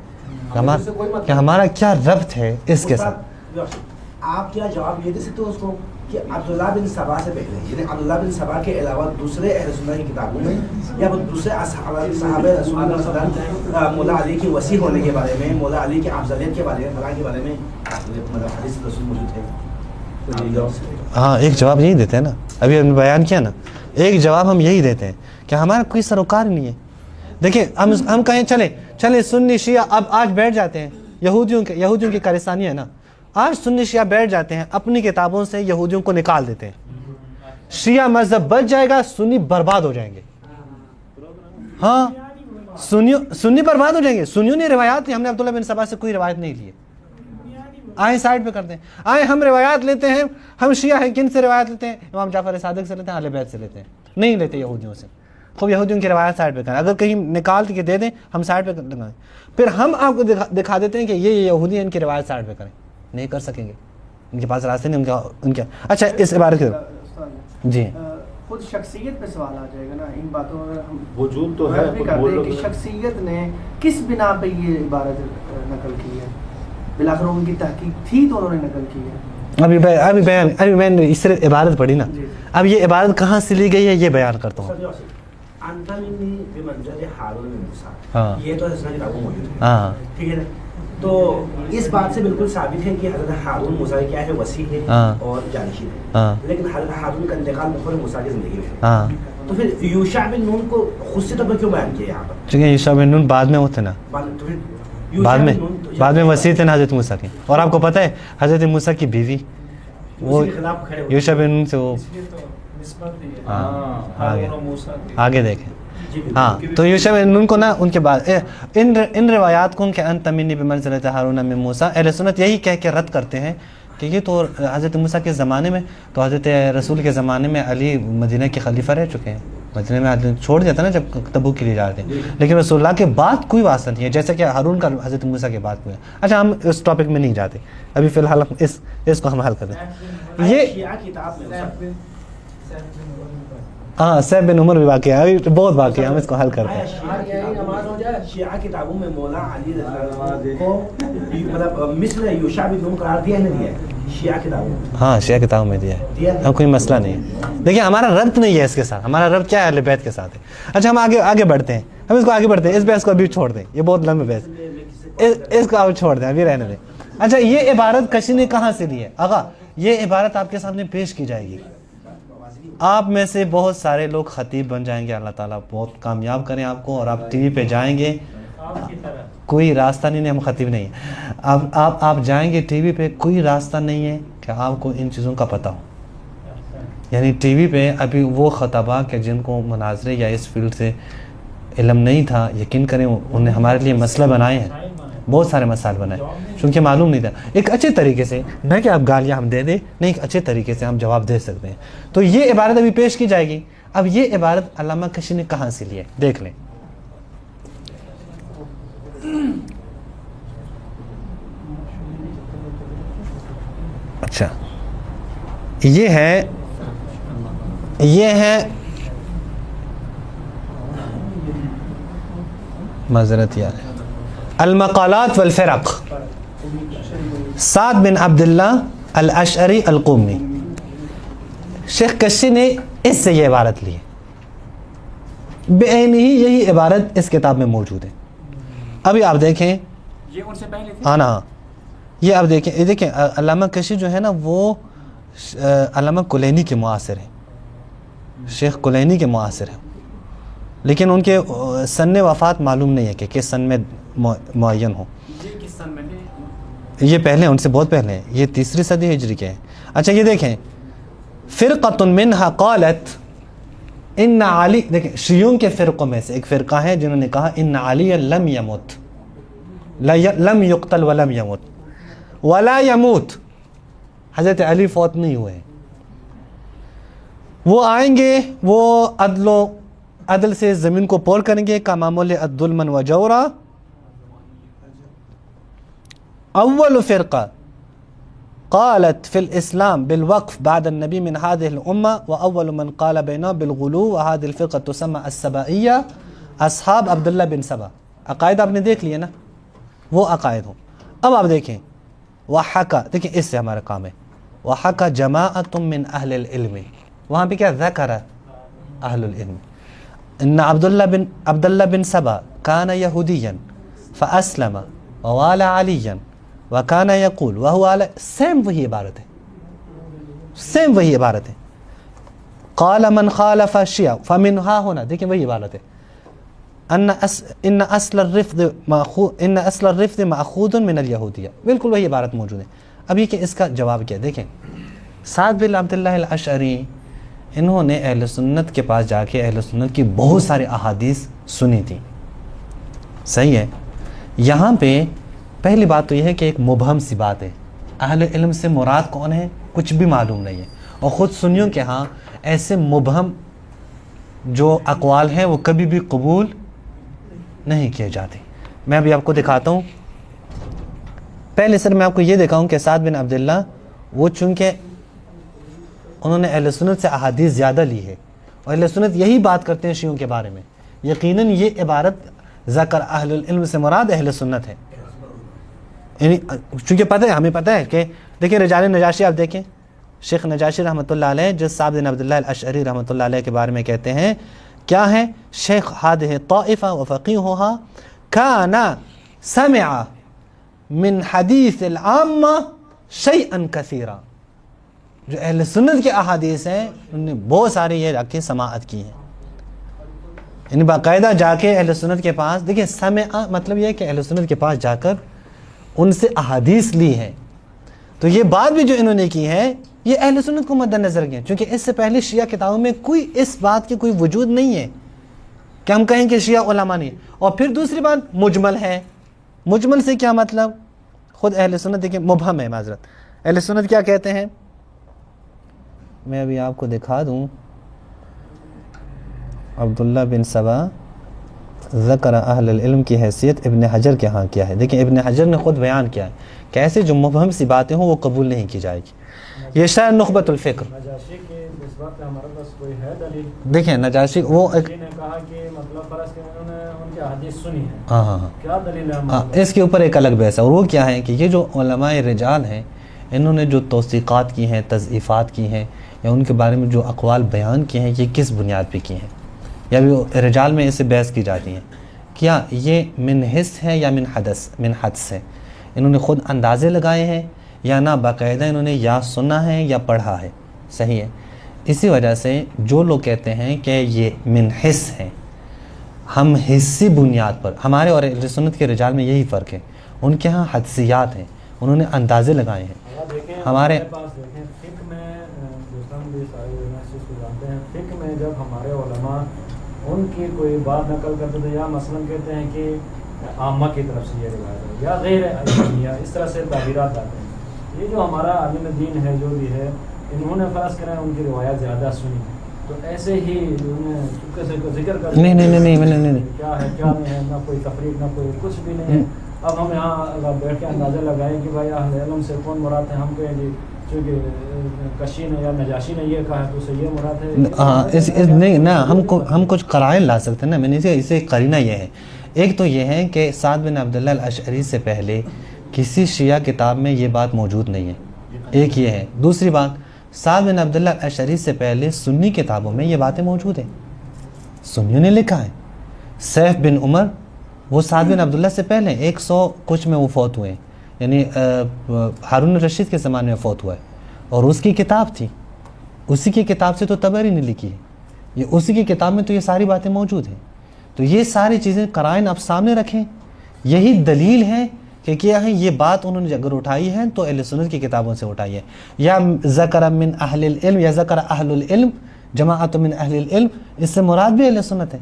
کہ ہمارا کیا ربط ہے اس کے ساتھ. آپ کیا جواب یہ دے سکتے ہو اس کو کہ عبداللہ بن سبا سے پہلے یعنی عبداللہ بن سبا کے علاوہ دوسرے اہل سنت کی کتابوں میں یا دوسرے صحابہ رسول اللہ صلی اللہ علیہ وسلم مولا علی کی وسیع ہونے کے بارے میں، مولا علی کی افضلیت کے بارے میں، فلاں کے بارے میں مطلب حدیث رسول موجود ہے؟ ہاں ایک جواب یہی دیتے ہیں نا، ابھی ہم نے بیان کیا نا، ایک جواب ہم یہی دیتے ہیں کہ ہمارا کوئی سروکار نہیں ہے. دیکھیں ہم کہیں چلیں سنی شیعہ اب آج بیٹھ جاتے ہیں، یہودیوں کی کارستانی ہے نا، آج سنی شیعہ بیٹھ جاتے ہیں اپنی کتابوں سے یہودیوں کو نکال دیتے ہیں، شیعہ مذہب بچ جائے گا، سنی برباد ہو جائیں گے. ہاں سنی برباد ہو جائیں گے. سنیوں نے روایات لی، ہم نے عبداللہ بن سبا سے کوئی روایت نہیں لی ہے. آئیں سائڈ پہ کرتے ہیں، آئیں ہم روایات لیتے ہیں. ہم شیعہ ہیں، کن سے روایت لیتے ہیں؟ امام جعفر صادق سے لیتے ہیں، اہل بیت سے لیتے ہیں، نہیں لیتے یہودیوں سے. خوب یہودیوں کی روایت سائڈ پہ کریں، اگر کہیں نکال کے دے دیں ہم سائڈ پہ لگائیں، پھر ہم آپ کو دکھا دیتے ہیں کہ یہ یہودی ہیں، ان کی روایت سائڈ پہ کریں. نہیں کر سکیں گے، ان کے پاس راستے نہیں ان کا. اچھا اس عبارت کے جی خود شخصیت پہ سوال آ جائے گا نا ان باتوں میں. ہم وجود تو ہے کہ شخصیت نے کس بنا پہ یہ عبارت نقل کی ہے، بلاخر ان کی تحقیق تھی تو انہوں نے نقل کی ہے. ابھی میں نے اس طرح عبارت پڑھی نا، اب یہ عبارت کہاں سے لی گئی ہے یہ بیان کرتا ہوں. یہ تو حسن کتابوں موجود ہے، ہاں ٹھیک ہے نا. تو اس بات سے بالکل ثابت ہے کہ حضرت ہارون موسیٰ کیا ہے، وسیع ہے اور جانشین ہے، لیکن حضرت ہارون کا انتقال مخبر موسیٰ کی زندگی میں. تو پھر یوشع بن نون کو خصوصی طور پر کیوں بیان کیا یہاں پر؟ چونکہ یوشع بن نون بعد میں وہ تھے نا، بعد میں وسیع تھے نا حضرت موسیٰ کی. اور آپ کو پتہ ہے حضرت موسیٰ کی بیوی وہ یوشع بن نون سے وہ آگے دیکھیں. ہاں تو یوشع بن نون کو نا ان کے بعد ان روایات کو کہ انت منی بمنزلۃ ہارون من موسیٰ، اہل سنت یہی کہہ کے رد کرتے ہیں کہ یہ تو حضرت موسیٰ کے زمانے میں، تو حضرت رسول کے زمانے میں علی مدینہ کے خلیفہ رہ چکے ہیں، مدینہ میں چھوڑ دیتا نا جب تبوک کے لیے جاتے ہیں، لیکن رسول اللہ کے بعد کوئی واسطہ نہیں ہے، جیسا کہ ہارون کا حضرت موسیٰ کے بعد کوئی ہے. اچھا ہم اس ٹاپک میں نہیں جاتے ابھی، فی الحال اس کو ہم حل کر دیں. یہ ہاں سیف بن عمر بھی واقعہ ہے، بہت واقعہ ہے، ہم اس کو حل کرتے ہیں. شیعہ کتابوں میں مولا علی رضی اللہ کو مطلب مثل یوشع بن نون قرار دیا ہے، دیا شیعہ کتابوں میں. ہاں شیعہ کتابوں میں دیا ہے، اب کوئی مسئلہ نہیں ہے. دیکھیں ہمارا ربط نہیں ہے اس کے ساتھ، ہمارا ربط کیا ہے؟ اہل بیت کے ساتھ ہے. اچھا ہم آگے بڑھتے ہیں، ہم اس کو آگے بڑھتے ہیں. اس بحث کو ابھی چھوڑ دیں، یہ بہت لمبی بحث، اس کو اب چھوڑ دیں، ابھی رہنے دیں. اچھا یہ عبارت کشی نے کہاں سے لی ہے؟ آقا یہ عبارت آپ کے سامنے پیش کی جائے گی، آپ میں سے بہت سارے لوگ خطیب بن جائیں گے، اللہ تعالیٰ بہت کامیاب کریں آپ کو، اور آپ ٹی وی پہ جائیں گے، کوئی راستہ نہیں ہے، ہم خطیب نہیں ہیں، آپ جائیں گے ٹی وی پہ، کوئی راستہ نہیں ہے کہ آپ کو ان چیزوں کا پتہ ہو. یعنی ٹی وی پہ ابھی وہ خطبہ کہ جن کو مناظرے یا اس فیلڈ سے علم نہیں تھا، یقین کریں انہوں نے ہمارے لیے مسئلہ بنائے ہیں، بہت سارے مسائل بنائے چونکہ معلوم نہیں تھا. ایک اچھے طریقے سے، نہ کہ آپ گالیاں ہم دے دیں، نہیں، ایک اچھے طریقے سے ہم جواب دے سکتے ہیں. تو یہ عبارت ابھی پیش کی جائے گی. اب یہ عبارت علامہ کشی نے کہاں سے لی ہے دیکھ لیں. اچھا یہ ہے معذرت یار المقالات والفرق، سعد بن عبداللہ الاشعری القومی. شیخ کشی نے اس سے یہ عبارت لی ہے، بعینی ہی یہی عبارت اس کتاب میں موجود ہے. ابھی آپ دیکھیں یہ ان سے پہلے تھے. ہاں نا، یہ آپ دیکھیں علامہ کشی جو ہے نا وہ علامہ کلینی کے معاصر ہیں، شیخ کلینی کے معاصر ہیں، لیکن ان کے سن وفات معلوم نہیں ہے کہ کس سن میں معین ہو. یہ کس سن میں تھے؟ یہ پہلے ان سے بہت پہلے ہیں، یہ 3 صدی ہجری کے ہیں. اچھا یہ دیکھیں فرقۃ منها قالت ان علی، دیکھیں شیعوں کے فرقوں میں سے ایک فرقہ ہے جنہوں نے کہا ان علی لم یمت، لم یقتل ولم یمت ولا یموت، حضرت علی فوت نہیں ہوئے، وہ آئیں گے، وہ عدل سے زمین کو پور کریں گے، کا معمول ظلما و جورا. اول فرقہ قالت في الإسلام بالوقف بعد النبي من هذه الأمة، وأول من قال بينه بالغلو، وهذه الفرقة تسمى السبائية، أصحاب عبد الله بن سبا. عقائد آپ نے دیکھ لیے نا، وہ عقائد ہوں. اب آپ دیکھیں وحکا، دیکھیں اس سے ہمارا کام ہے، وحکا جماعت من اہل العلم، وہاں پہ کیا ذکر اہل العلم، ان عبداللہ بن سبا كان يهوديا فأسلم ووالى عليا وَكَانَ يَقُولُ وَهُوَ عَلَى، سیم وہی عبارت ہے، سیم وہی عبارت ہے. قَالَ مَنْ خَالَفَ الشِّيَعَ فَمِنْهَا هُنَا، دیکھیں وہی عبارت ہے. ان اصل الرفض ماخوذ من الیہودیہ، بالکل وہی عبارت موجود ہے. ابھی کہ اس کا جواب کیا دیکھیں. سعد بن عبداللہ الاشعری انہوں نے اہل سنت کے پاس جا کے اہل سنت کی بہت سارے احادیث سنی تھی. صحیح ہے. یہاں پہ پہلی بات تو یہ ہے کہ ایک مبہم سی بات ہے. اہل علم سے مراد کون ہے کچھ بھی معلوم نہیں ہے، اور خود سنیوں کے ہاں ایسے مبہم جو اقوال ہیں وہ کبھی بھی قبول نہیں کیے جاتے. میں ابھی آپ کو دکھاتا ہوں. پہلے سر میں آپ کو یہ دکھاؤں کہ سعد بن عبداللہ وہ چونکہ انہوں نے اہل سنت سے احادیث زیادہ لی ہے، اور اہل سنت یہی بات کرتے ہیں شیعوں کے بارے میں. یقیناً یہ عبارت ذکر اہل العلم سے مراد اہل سنت ہے. یعنی چونکہ پتہ ہے، ہمیں پتہ ہے کہ دیکھیں رجال نجاشی، آپ دیکھیں شیخ نجاشی رحمۃ اللہ علیہ جو سعد بن عبداللہ الاشعری رحمۃ اللہ علیہ کے بارے میں کہتے ہیں کیا ہے، شیخ ہادہ طائفہ و فقیہھا کان سمع من حدیث العامہ شیئا کثیرا. جو اہل سنت کے احادیث ہیں انہوں نے بہت سارے یہ جا کے سماعت کی ہیں. یعنی باقاعدہ جا کے اہل سنت کے پاس، دیکھیں سمع مطلب یہ ہے کہ اہل سنت کے پاس جا کر ان سے احادیث لی ہے. تو یہ بات بھی جو انہوں نے کی ہے یہ اہل سنت کو مد نظر کیا، چونکہ اس سے پہلے شیعہ کتابوں میں کوئی اس بات کی کوئی وجود نہیں ہے کہ ہم کہیں کہ شیعہ علماء نہیں. اور پھر دوسری بات مجمل ہے. مجمل سے کیا مطلب؟ خود اہل سنت دیکھیں مبہم ہے، معذرت. اہل سنت کیا کہتے ہیں، میں ابھی آپ کو دکھا دوں. عبداللہ بن سبا ذکر اہل العلم کی حیثیت ابن حجر کے ہاں کیا ہے. دیکھیں ابن حجر نے خود بیان کیا ہے کہ ایسے جو مبہم سی باتیں ہوں وہ قبول نہیں کی جائے گی. یہ شاید نخبۃ الفکر. نجاشی کے اس بات پہ ہمارے پاس کوئی ہے دلیل؟ دیکھیں نجاشی وہ نے کہا کہ مطلب فرض کہ انہوں نے ان کی حدیث سنی ہے. ہاں کیا دلیل ہے ہمارے؟ اس کے اوپر ایک الگ بحث ہے، اور وہ کیا ہے کہ یہ جو علماء رجال ہیں انہوں نے جو توثیقات کی ہیں، تضعیفات کی ہیں، یا ان کے بارے میں جو اقوال بیان کیے ہیں یہ کس بنیاد پہ کی ہیں، یا بھی رجال میں اسے بحث کی جاتی ہیں. کیا یہ من حس ہے یا من حدس ہے؟ انہوں نے خود اندازے لگائے ہیں یا نہ باقاعدہ انہوں نے یا سنا ہے یا پڑھا ہے. صحیح ہے. اسی وجہ سے جو لوگ کہتے ہیں کہ یہ من حس ہے، ہم حسی بنیاد پر، ہمارے اور اہل سنت کے رجال میں یہی فرق ہے. ان کے ہاں حدسیات ہیں، انہوں نے اندازے لگائے ہیں. ہمارے پاس دیکھیں فقہ میں فقہ میں جب ہمارے علماء ان کی کوئی بات نقل کرتے تو یا مثلا کہتے ہیں کہ عامہ کی طرف سے یہ روایت ہے یا غیر عامہ، اس طرح سے تعبیرات آتے ہیں. یہ جو ہمارا عالم دین ہے جو بھی ہے انہوں نے فرض کریں ان کی روایات زیادہ سنی، تو ایسے ہی انہیں چپکے سے ذکر کرتے ہیں نہیں کیا ہے کیا نہیں ہے، نہ کوئی تفریق نہ کوئی کچھ بھی نہیں ہے. اب ہم یہاں اگر بیٹھ کے اندازہ لگائیں کہ بھائی اہل علم سے کون مراد ہے، ہم کہیں گے چونکہ کشی نے یا نجاشی نے یہ کہا ہے تو اسے یہ مراد ہے. ہاں نہیں نہ ہم کچھ قرائن لا سکتے ہیں نا. میں نے اسے قرینہ یہ ہے، ایک تو یہ ہے کہ سعد بن عبداللہ الاشعری سے پہلے کسی شیعہ کتاب میں یہ بات موجود نہیں ہے، ایک یہ ہے. دوسری بات سعد بن عبداللہ الاشعری سے پہلے سنی کتابوں میں یہ باتیں موجود ہیں، سنیوں نے لکھا ہے. سیف بن عمر وہ سعد بن عبداللہ سے پہلے 100 کچھ میں وہ فوت ہوئے، یعنی ہارون الرشید کے زمانے میں فوت ہوا ہے، اور اس کی کتاب تھی، اسی کی کتاب سے تو طبری نے لکھی ہے، یہ اسی کی کتاب میں تو یہ ساری باتیں موجود ہیں. تو یہ ساری چیزیں قرائن آپ سامنے رکھیں، یہی دلیل ہے کہ کیا ہے یہ بات انہوں نے اگر اٹھائی ہے تو اہل سنت کی کتابوں سے اٹھائی ہے. یا ذکر من اہل العلم یا ذکر اہل العلم جماعت من اہل العلم، اس سے مراد بھی اہل سنت ہے.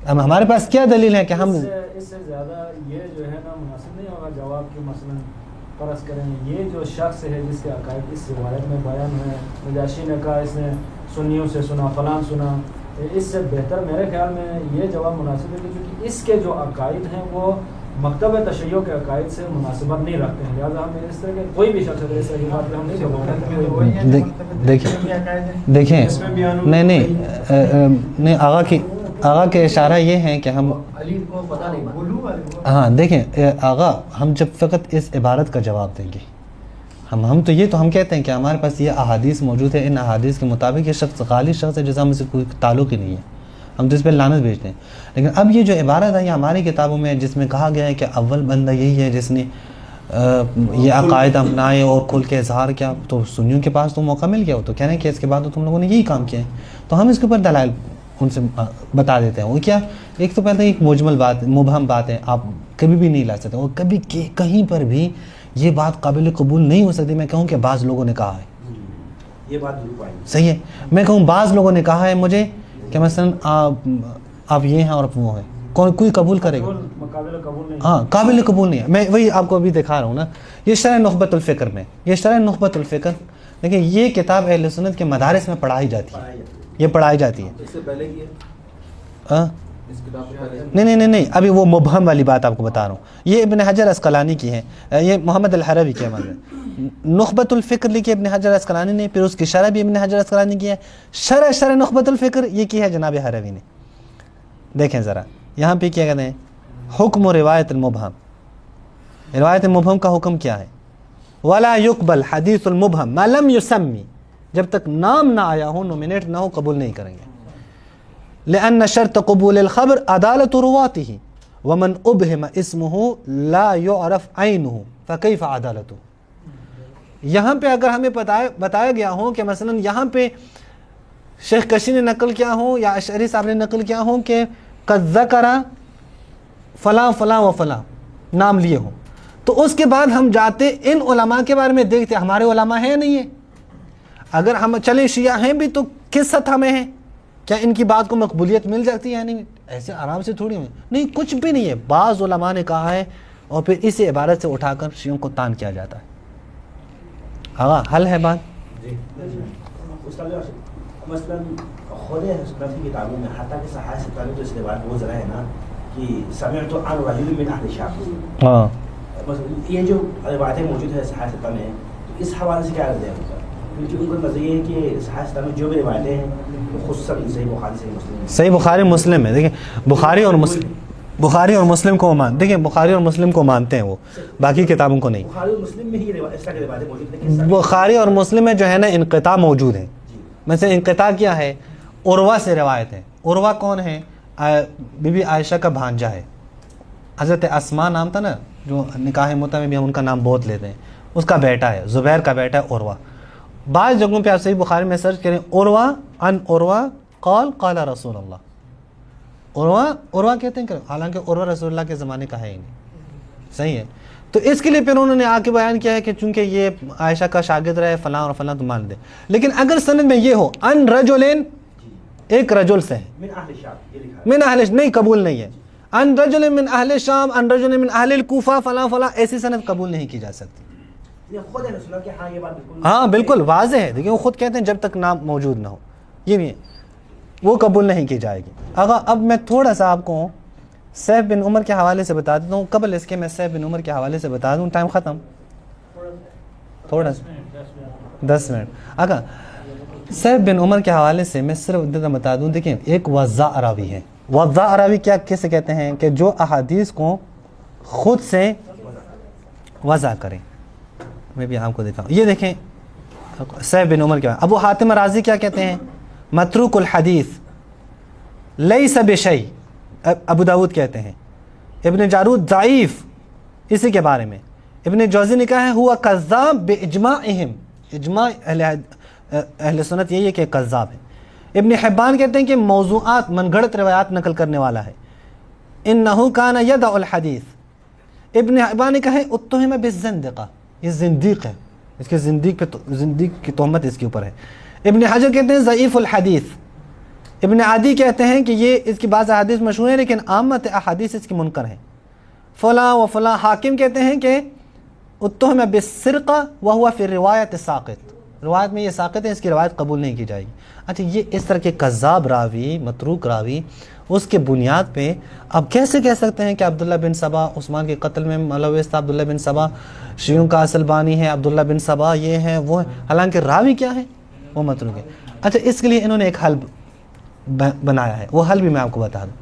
اب ہمارے پاس کیا دلیل ہے کہ ہم اس سے زیادہ یہ جو ہے نا مناسب نہیں ہوگا جواب کی. مثلا فرض کریں یہ جو شخص ہے جس کے عقائد اس روایت میں بیان ہے، نجاشی نے کہا اس نے سنیوں سے سنا، فلان سنا، اس سے بہتر میرے خیال میں یہ جواب مناسب ہے کہ کیونکہ اس کے جو عقائد ہیں وہ مکتب تشیع کے عقائد سے مناسبت نہیں رکھتے ہیں، لہٰذا ہم اس طرح کے کوئی بھی شخص ہے صحیح بات پہ ہم نہیں دیکھیں نہیں آغا کے اشارہ یہ ہے کہ ہم ہاں دیکھیں آغا ہم جب فقط اس عبارت کا جواب دیں گے، ہم تو یہ تو ہم کہتے ہیں کہ ہمارے پاس یہ احادیث موجود ہے، ان احادیث کے مطابق یہ شخص خالی شخص ہے جیسا ہم سے کوئی تعلق ہی نہیں ہے، ہم تو اس پہ لعنت بھیجتے ہیں. لیکن اب یہ جو عبارت ہے یہ ہماری کتابوں میں جس میں کہا گیا ہے کہ اول بندہ یہی ہے جس نے یہ عقائد اپنائے اور کھل کے اظہار کیا، تو سنیوں کے پاس تو موقع مل گیا، وہ تو کہہ رہے ہیں کہ اس کے بعد تو تم لوگوں نے یہی کام کیا ہے. تو ہم اس کے اوپر دلائل ان سے بتا دیتے ہیں. وہ کیا, ایک تو پہلے ایک مجمل بات, مبہم بات ہے, آپ کبھی بھی نہیں لا سکتے, اور کبھی کہیں پر بھی یہ بات قابل قبول نہیں ہو سکتی. میں کہوں کہ بعض لوگوں نے کہا ہے, یہ بات ضرور آئی, صحیح ہے, میں کہوں بعض لوگوں نے کہا ہے مجھے کہ مثلا آپ یہ ہیں اور آپ وہ ہیں, کوئی قبول کرے گا؟ قابل قبول نہیں. ہاں قابل قبول نہیں ہے. میں وہی آپ کو ابھی دکھا رہا ہوں نا, یہ شرح نخبۃ الفکر میں, یہ شرح نخبۃ الفکر, دیکھیں یہ کتاب اہل سنت کے مدارس میں پڑھائی جاتی ہے, یہ پڑھائی جاتی ہے. اس سے پہلے کی نہیں, ابھی وہ مبہم والی بات آپ کو بتا رہا ہوں. یہ ابن حجر اسقلانی کی ہے, یہ محمد الحروی کی ہے. نخبۃ الفکر لکھی ابن حجر اسقلانی نے, پھر اس کی شرح بھی ابن حجر اسقلانی کی ہے. شرح نخبۃ الفکر یہ کی ہے جناب حروی نے. دیکھیں ذرا یہاں پہ کیا کہتے ہیں, حکم و روایت المبہم. روایت مبہم کا حکم کیا ہے؟ ولا يقبل حدیث المبہم ما لم يسمی, جب تک نام نہ آیا ہو, نومینیٹ نہ ہو, قبول نہیں کریں گے. لأن شرط قبول الخبر عدالت رواته ومن ابہم اسمه لا يعرف عینه فکیف عدالته. یہاں پہ اگر ہمیں بتایا گیا ہو کہ مثلا یہاں پہ شیخ کشی نے نقل کیا ہو یا اشعری صاحب نے نقل کیا ہو کہ قد ذکر فلاں فلاں و فلاں نام لیے ہوں, تو اس کے بعد ہم جاتے ان علماء کے بارے میں دیکھتے ہمارے علماء ہیں نہیں ہے. اگر ہم چلیں شیعہ ہیں بھی تو کس سطح میں ہیں, کیا ان کی بات کو مقبولیت مل جاتی ہے؟ نہیں, ایسے آرام سے تھوڑی ہوئی نہیں, کچھ بھی نہیں ہے. بعض علماء نے کہا ہے اور پھر اسی عبارت سے اٹھا کر شیعوں کو تان کیا جاتا ہے. آغا حل ہے بات. مثلا خود سنت کی کتابوں میں حتیٰ کہ صحاح ستانے تو اس کے بعد وہ ذرا ہے نا کہ سمعت عن رجل من اہل شام, ہاں یہ جو روایتیں موجود ہے صحاح ستہ میں, تو اس حوالے سے کیا رد ہے ان کا؟ کیونکہ ان کا نظریہ ہے کہ صحاح ستہ میں جو بھی روایتیں ہیں وہ خصوصاً صحیح بخاری صحیح مسلم ہے. صحیح بخاری مسلم ہے. دیکھیں بخاری اور مسلم کو دیکھیں بخاری اور مسلم کو مانتے ہیں, وہ باقی کتابوں کو نہیں. بخاری اور مسلم میں ہی اس طرح کی روایتیں موجود ہیں. بخاری اور مسلم میں جو ہے نا انقطاع موجود ہیں. مثلا انقطاع کیا ہے؟ عروہ سے روایت ہے. عروہ کون ہے؟ بی بی عائشہ کا بھانجا ہے. حضرت اسماء نام تھا نا, جو نکاح متع میں بھی ہم ان کا نام بہت لیتے ہیں, اس کا بیٹا ہے, زبیر کا بیٹا ہے عروہ. بعض جگہوں پہ آپ صحیح بخاری میں سرچ کریں عروہ عن عروہ قال قال رسول اللہ. عروہ کہتے ہیں کہ حالانکہ عروہ رسول اللہ کے زمانے کا ہے ہی نہیں. صحیح ہے. تو اس کے لیے پھر انہوں نے آ کے بیان کیا ہے کہ چونکہ یہ عائشہ کا شاگرد رہے فلاں اور فلاں تو مان دے. لیکن اگر سند میں یہ ہو ان رجلین, ایک رجل سے ہے, من اہل نہیں, قبول نہیں ہے. ان رجل من اہل شام, ان رجل من اہل الکوفہ, فلاں فلاں, ایسی سند قبول نہیں کی جا سکتی. ہاں بالکل واضح ہے. دیکھیں وہ خود کہتے ہیں جب تک نام موجود نہ ہو, یہ نہیں ہے, وہ قبول نہیں کی جائے گی. اب میں تھوڑا سا آپ کو سیف بن عمر کے حوالے سے بتا دیتا ہوں. قبل اس کے میں سیف بن عمر کے حوالے سے بتا دوں, ٹائم ختم, تھوڑا سا 10 منٹ. اگر سیف بن عمر کے حوالے سے میں صرف بتا دوں, دیکھیں ایک وضاء راوی ہے. وضاء راوی کیا کیسے کہتے ہیں کہ جو احادیث کو خود سے وضع کریں. میں بھی آپ کو دکھاؤں, یہ دیکھیں سیف بن عمر کے. ابو حاتم رازی کیا کہتے ہیں؟ متروک الحدیث لیس بشیء, ابو داود کہتے ہیں. ابن جارود ضعیف اسی کے بارے میں. ابن جوزی نے کہا ہے ہوا کذاب باجماعہم, اجماع اہل سنت یہی ہے کہ کذاب ہے. ابن حبان کہتے ہیں کہ موضوعات من گھڑت روایات نقل کرنے والا ہے. انہ کان یدع الحدیث. ابن حبان نے کہا ہے اتہم بالزندقہ, یہ زندیق ہے, اس کے زندیق کی تہمت اس کے اوپر ہے. ابن حجر کہتے ہیں ضعیف الحدیث. ابن عادی کہتے ہیں کہ یہ اس کی بعض احادیث مشہور ہیں لیکن عامت احادیث اس کی منکر ہیں. فلاں و فلاں. حاکم کہتے ہیں کہ اتہم بالسرقہ وہو فی الروایت ساقط, روایت میں یہ ساقط ہے, اس کی روایت قبول نہیں کی جائے گی. اچھا یہ اس طرح کے کذاب راوی, متروک راوی, اس کے بنیاد پہ اب کیسے کہہ سکتے ہیں کہ عبداللہ بن سبا عثمان کے قتل میں ملوث تھا, عبداللہ بن سبا شیعوں کا اصل بانی ہے, عبداللہ بن سبا یہ ہے وہ ہے, حالانکہ راوی کیا ہے؟ وہ متروک ہے. اچھا اس کے لیے انہوں نے ایک حل بنایا ہے, وہ حل بھی میں آپ کو بتا دوں.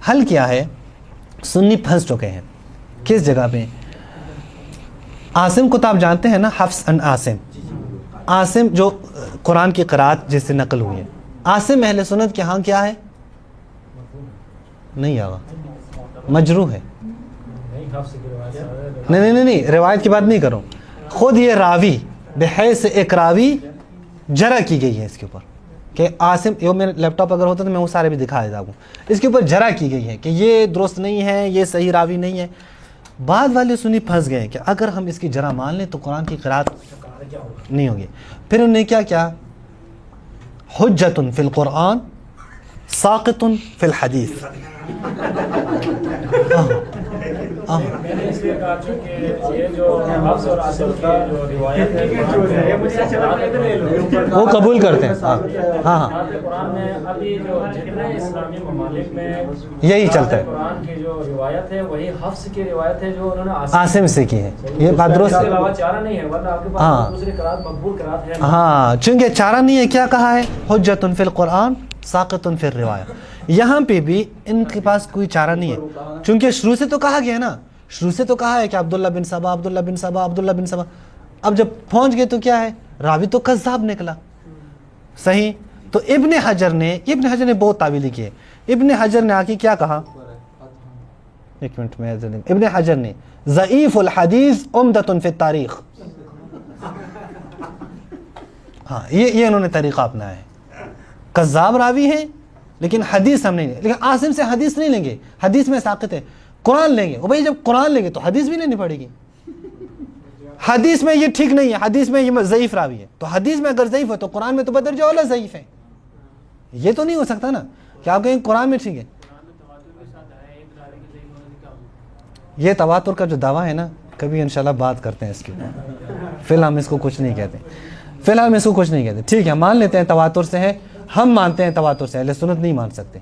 حل کیا ہے؟ سنی پھنس چکے ہیں. کس جگہ پہ؟ عاصم کو تو آپ جانتے ہیں نا, حفص ان عاصم. عاصم جو قرآن کی قرات جس سے نقل ہوئی ہے, عاصم اہل سنت کے ہاں کیا ہے؟ نہیں آگا, مجروح ہے. نہیں روایت کی بات نہیں کروں, خود یہ راوی بحیث ایک راوی جرح کی گئی ہے اس کے اوپر, کہ عاصم، یہ میرے لیپ ٹاپ اگر ہوتا تو میں وہ سارے بھی دکھا دیتا ہوں. اس کے اوپر جرح کی گئی ہے کہ یہ درست نہیں ہے، یہ صحیح راوی نہیں ہے. بعد والے سنی پھنس گئے کہ اگر ہم اس کی جرح مان لیں تو قرآن کی قرات نہیں ہوگی. پھر انہوں نے کیا کیا، حجت فی القرآن ساقط فی الحدیث. میں نے اس لیے کہا کہ یہ جو حفظ اور عاصم کی جو روایت ہے وہ قبول کرتے ہیں. ہاں قرآن میں ابھی جو جتنے اسلامی ممالک میں یہی چلتا ہے. قرآن کی جو روایت ہے وہی حفظ کی روایت ہے جو انہوں نے عاصم سے کی ہے. یہ بات درست اس کے ہے. علاوہ چارہ نہیں ہے، ورنہ آپ کے پاس دوسری قرات مقبول قرات ہے. ہاں چونکہ چارہ نہیں ہے، کیا کہا ہے، حجت فی القرآن ساقط فی الروایہ. یہاں پہ بھی ان کے پاس کوئی چارہ نہیں ہے، چونکہ شروع سے تو کہا گیا نا، شروع سے تو کہا ہے کہ عبداللہ بن سبا، عبداللہ بن سبا، عبداللہ بن سبا. اب جب پہنچ گئے تو کیا ہے، راوی تو کذاب نکلا. صحیح. تو ابن حجر نے بہت تعویلی کی ہے. ابن حجر نے آ کے کیا کہا، ایک منٹ میں، ابن حجر نے ضعیف الحدیث عمدۃ فی التاریخ. ہاں یہ انہوں نے طریقہ اپنایا ہے. کذاب راوی ہیں لیکن حدیث ہم نہیں لیں، لیکن عاصم سے حدیث نہیں لیں گے، حدیث میں ساقط ہے. قرآن لیں گے، بھائی جب قرآن لیں گے تو حدیث بھی لینی پڑے گی. حدیث میں یہ ٹھیک نہیں ہے، حدیث میں یہ ضعیف راوی ہے، تو حدیث میں اگر ضعیف ہے تو قرآن میں تو بدرجہ اولا ضعیف ہے. یہ تو نہیں ہو سکتا نا کہ آپ کہیں قرآن میں ٹھیک ہے. یہ تواتر کا جو دعویٰ ہے نا، کبھی انشاءاللہ بات کرتے ہیں اس کے اوپر. فی الحال ہم اس کو کچھ نہیں کہتے. ٹھیک ہے، مان لیتے ہیں تواتر سے ہے، ہم مانتے ہیں تواتر سے، اہل سنت نہیں مان سکتے.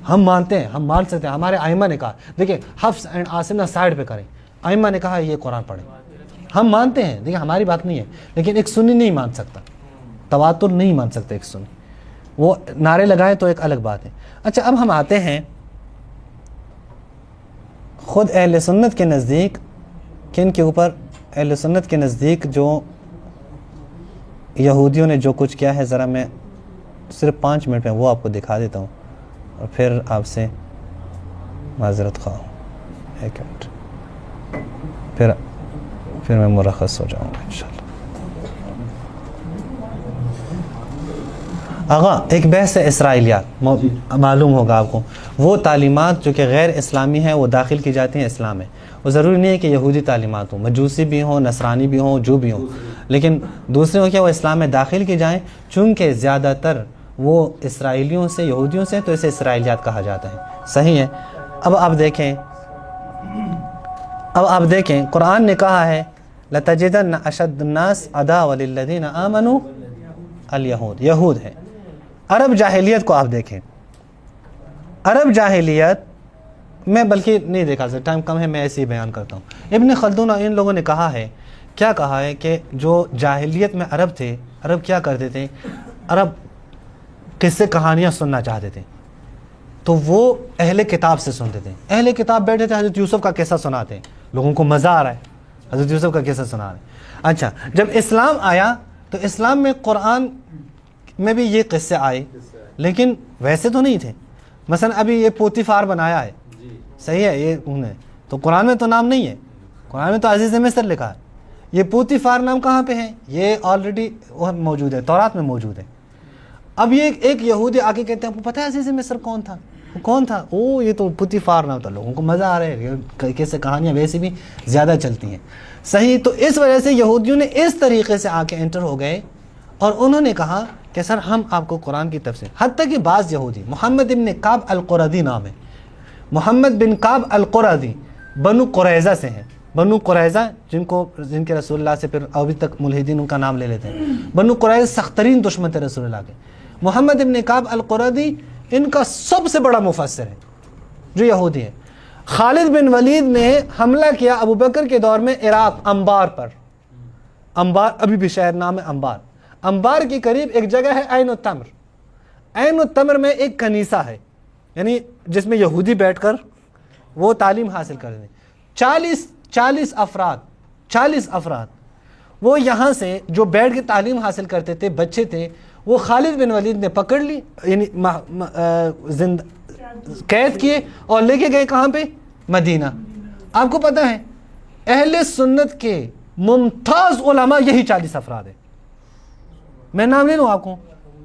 ہم مانتے ہیں، ہم مان سکتے ہیں. ہمارے ائمہ نے کہا، دیکھیں حفص اینڈ عاصم نہ سائڈ پہ کریں، ائمہ نے کہا یہ قرآن پڑھیں، ہم مانتے ہیں. دیکھیں ہماری بات نہیں ہے، لیکن ایک سنی نہیں مان سکتا، تواتر نہیں مان سکتا ایک سنی. وہ نعرے لگائیں تو ایک الگ بات ہے. اچھا اب ہم آتے ہیں خود اہل سنت کے نزدیک، کن کے اوپر، اہل سنت کے نزدیک جو یہودیوں نے جو کچھ کیا ہے، ذرا میں صرف 5 منٹ میں وہ آپ کو دکھا دیتا ہوں اور پھر آپ سے معذرت خواہ ہوں. ایک منٹ، پھر میں مرخص ہو جاؤں گا انشاءاللہ. آغا ایک بحث ہے اسرائیلیات، معلوم ہوگا آپ کو، وہ تعلیمات جو کہ غیر اسلامی ہیں وہ داخل کی جاتی ہیں اسلام میں. وہ ضروری نہیں ہے کہ یہودی تعلیمات ہوں، مجوسی بھی ہوں، نصرانی بھی ہوں، جو بھی ہوں، لیکن دوسرے ہوں کہ وہ اسلام میں داخل کی جائیں. چونکہ زیادہ تر وہ اسرائیلیوں سے، یہودیوں سے، تو اسے اسرائیلیات کہا جاتا ہے. صحیح ہے. اب آپ دیکھیں قرآن نے کہا ہے لَتَجِدَنَّ أَشَدَّ النَّاسِ عَدَاوَةً لِلَّذِينَ آمَنُوا الْيَهُودُ. یہود ہے. عرب جاہلیت کو آپ دیکھیں، عرب جاہلیت میں بلکہ نہیں دیکھا سکتا، ٹائم کم ہے، میں ایسے ہی بیان کرتا ہوں. ابن خلدون اور ان لوگوں نے کہا ہے، کیا کہا ہے کہ جو جاہلیت میں عرب تھے، عرب کیا کرتے تھے، عرب قصے کہانیاں سننا چاہتے تھے تو وہ اہل کتاب سے سنتے تھے. اہل کتاب بیٹھے تھے، حضرت یوسف کا قصہ سناتے ہیں، لوگوں کو مزہ آ رہا ہے، حضرت یوسف کا قصہ سنا رہے ہیں. اچھا جب اسلام آیا تو اسلام میں قرآن میں بھی یہ قصے آئے، لیکن ویسے تو نہیں تھے. مثلا ابھی یہ پوتیفار بنایا ہے، صحیح ہے، یہ انہیں تو قرآن میں تو نام نہیں ہے، قرآن میں تو عزیز مصر لکھا ہے. یہ پوتیفار نام کہاں پہ ہے، یہ آلریڈی موجود ہے، تورات میں موجود ہے. اب یہ ایک یہودی آ کے کہتے ہیں آپ کو پتہ ہے عزیز مصر کون تھا، وہ کون تھا، او یہ تو پوتیفار نام تھا. لوگوں کو مزہ آ رہا ہے، کیسے کہانیاں ویسے بھی زیادہ چلتی ہیں. صحیح. تو اس وجہ سے یہودیوں نے اس طریقے سے آ کے انٹر ہو گئے اور انہوں نے کہا کہ سر ہم آپ کو قرآن کی تفسیر، حتیٰ کہ بعض یہودی، محمد بن کعب القرظی نام ہے، محمد بن کعب القرظی بنو قریظہ سے ہیں. بنو قریظہ جن کے رسول اللہ سے پھر ابھی تک ملحدین ان کا نام لے لیتے ہیں. بنو قریظہ سخت ترین دشمن تھے رسول اللہ کے. محمد بن کعب القرظی ان کا سب سے بڑا مفسر ہے جو یہودی ہے. خالد بن ولید نے حملہ کیا ابو بکر کے دور میں عراق، انبار پر. انبار ابھی بھی شہر نام ہے انبار. انبار کے قریب ایک جگہ ہے عین التمر. عین التمر میں ایک کنیسہ ہے، یعنی جس میں یہودی بیٹھ کر وہ تعلیم حاصل کرتے ہیں. 40 افراد وہ یہاں سے جو بیٹھ کے تعلیم حاصل کرتے تھے، بچے تھے، وہ خالد بن ولید نے پکڑ لی، یعنی قید کیے اور لے کے گئے کہاں پہ، مدینہ. آپ کو پتہ ہے اہل سنت کے ممتاز علماء یہی 40 افراد ہیں. میں نام لے لوں آپ کو،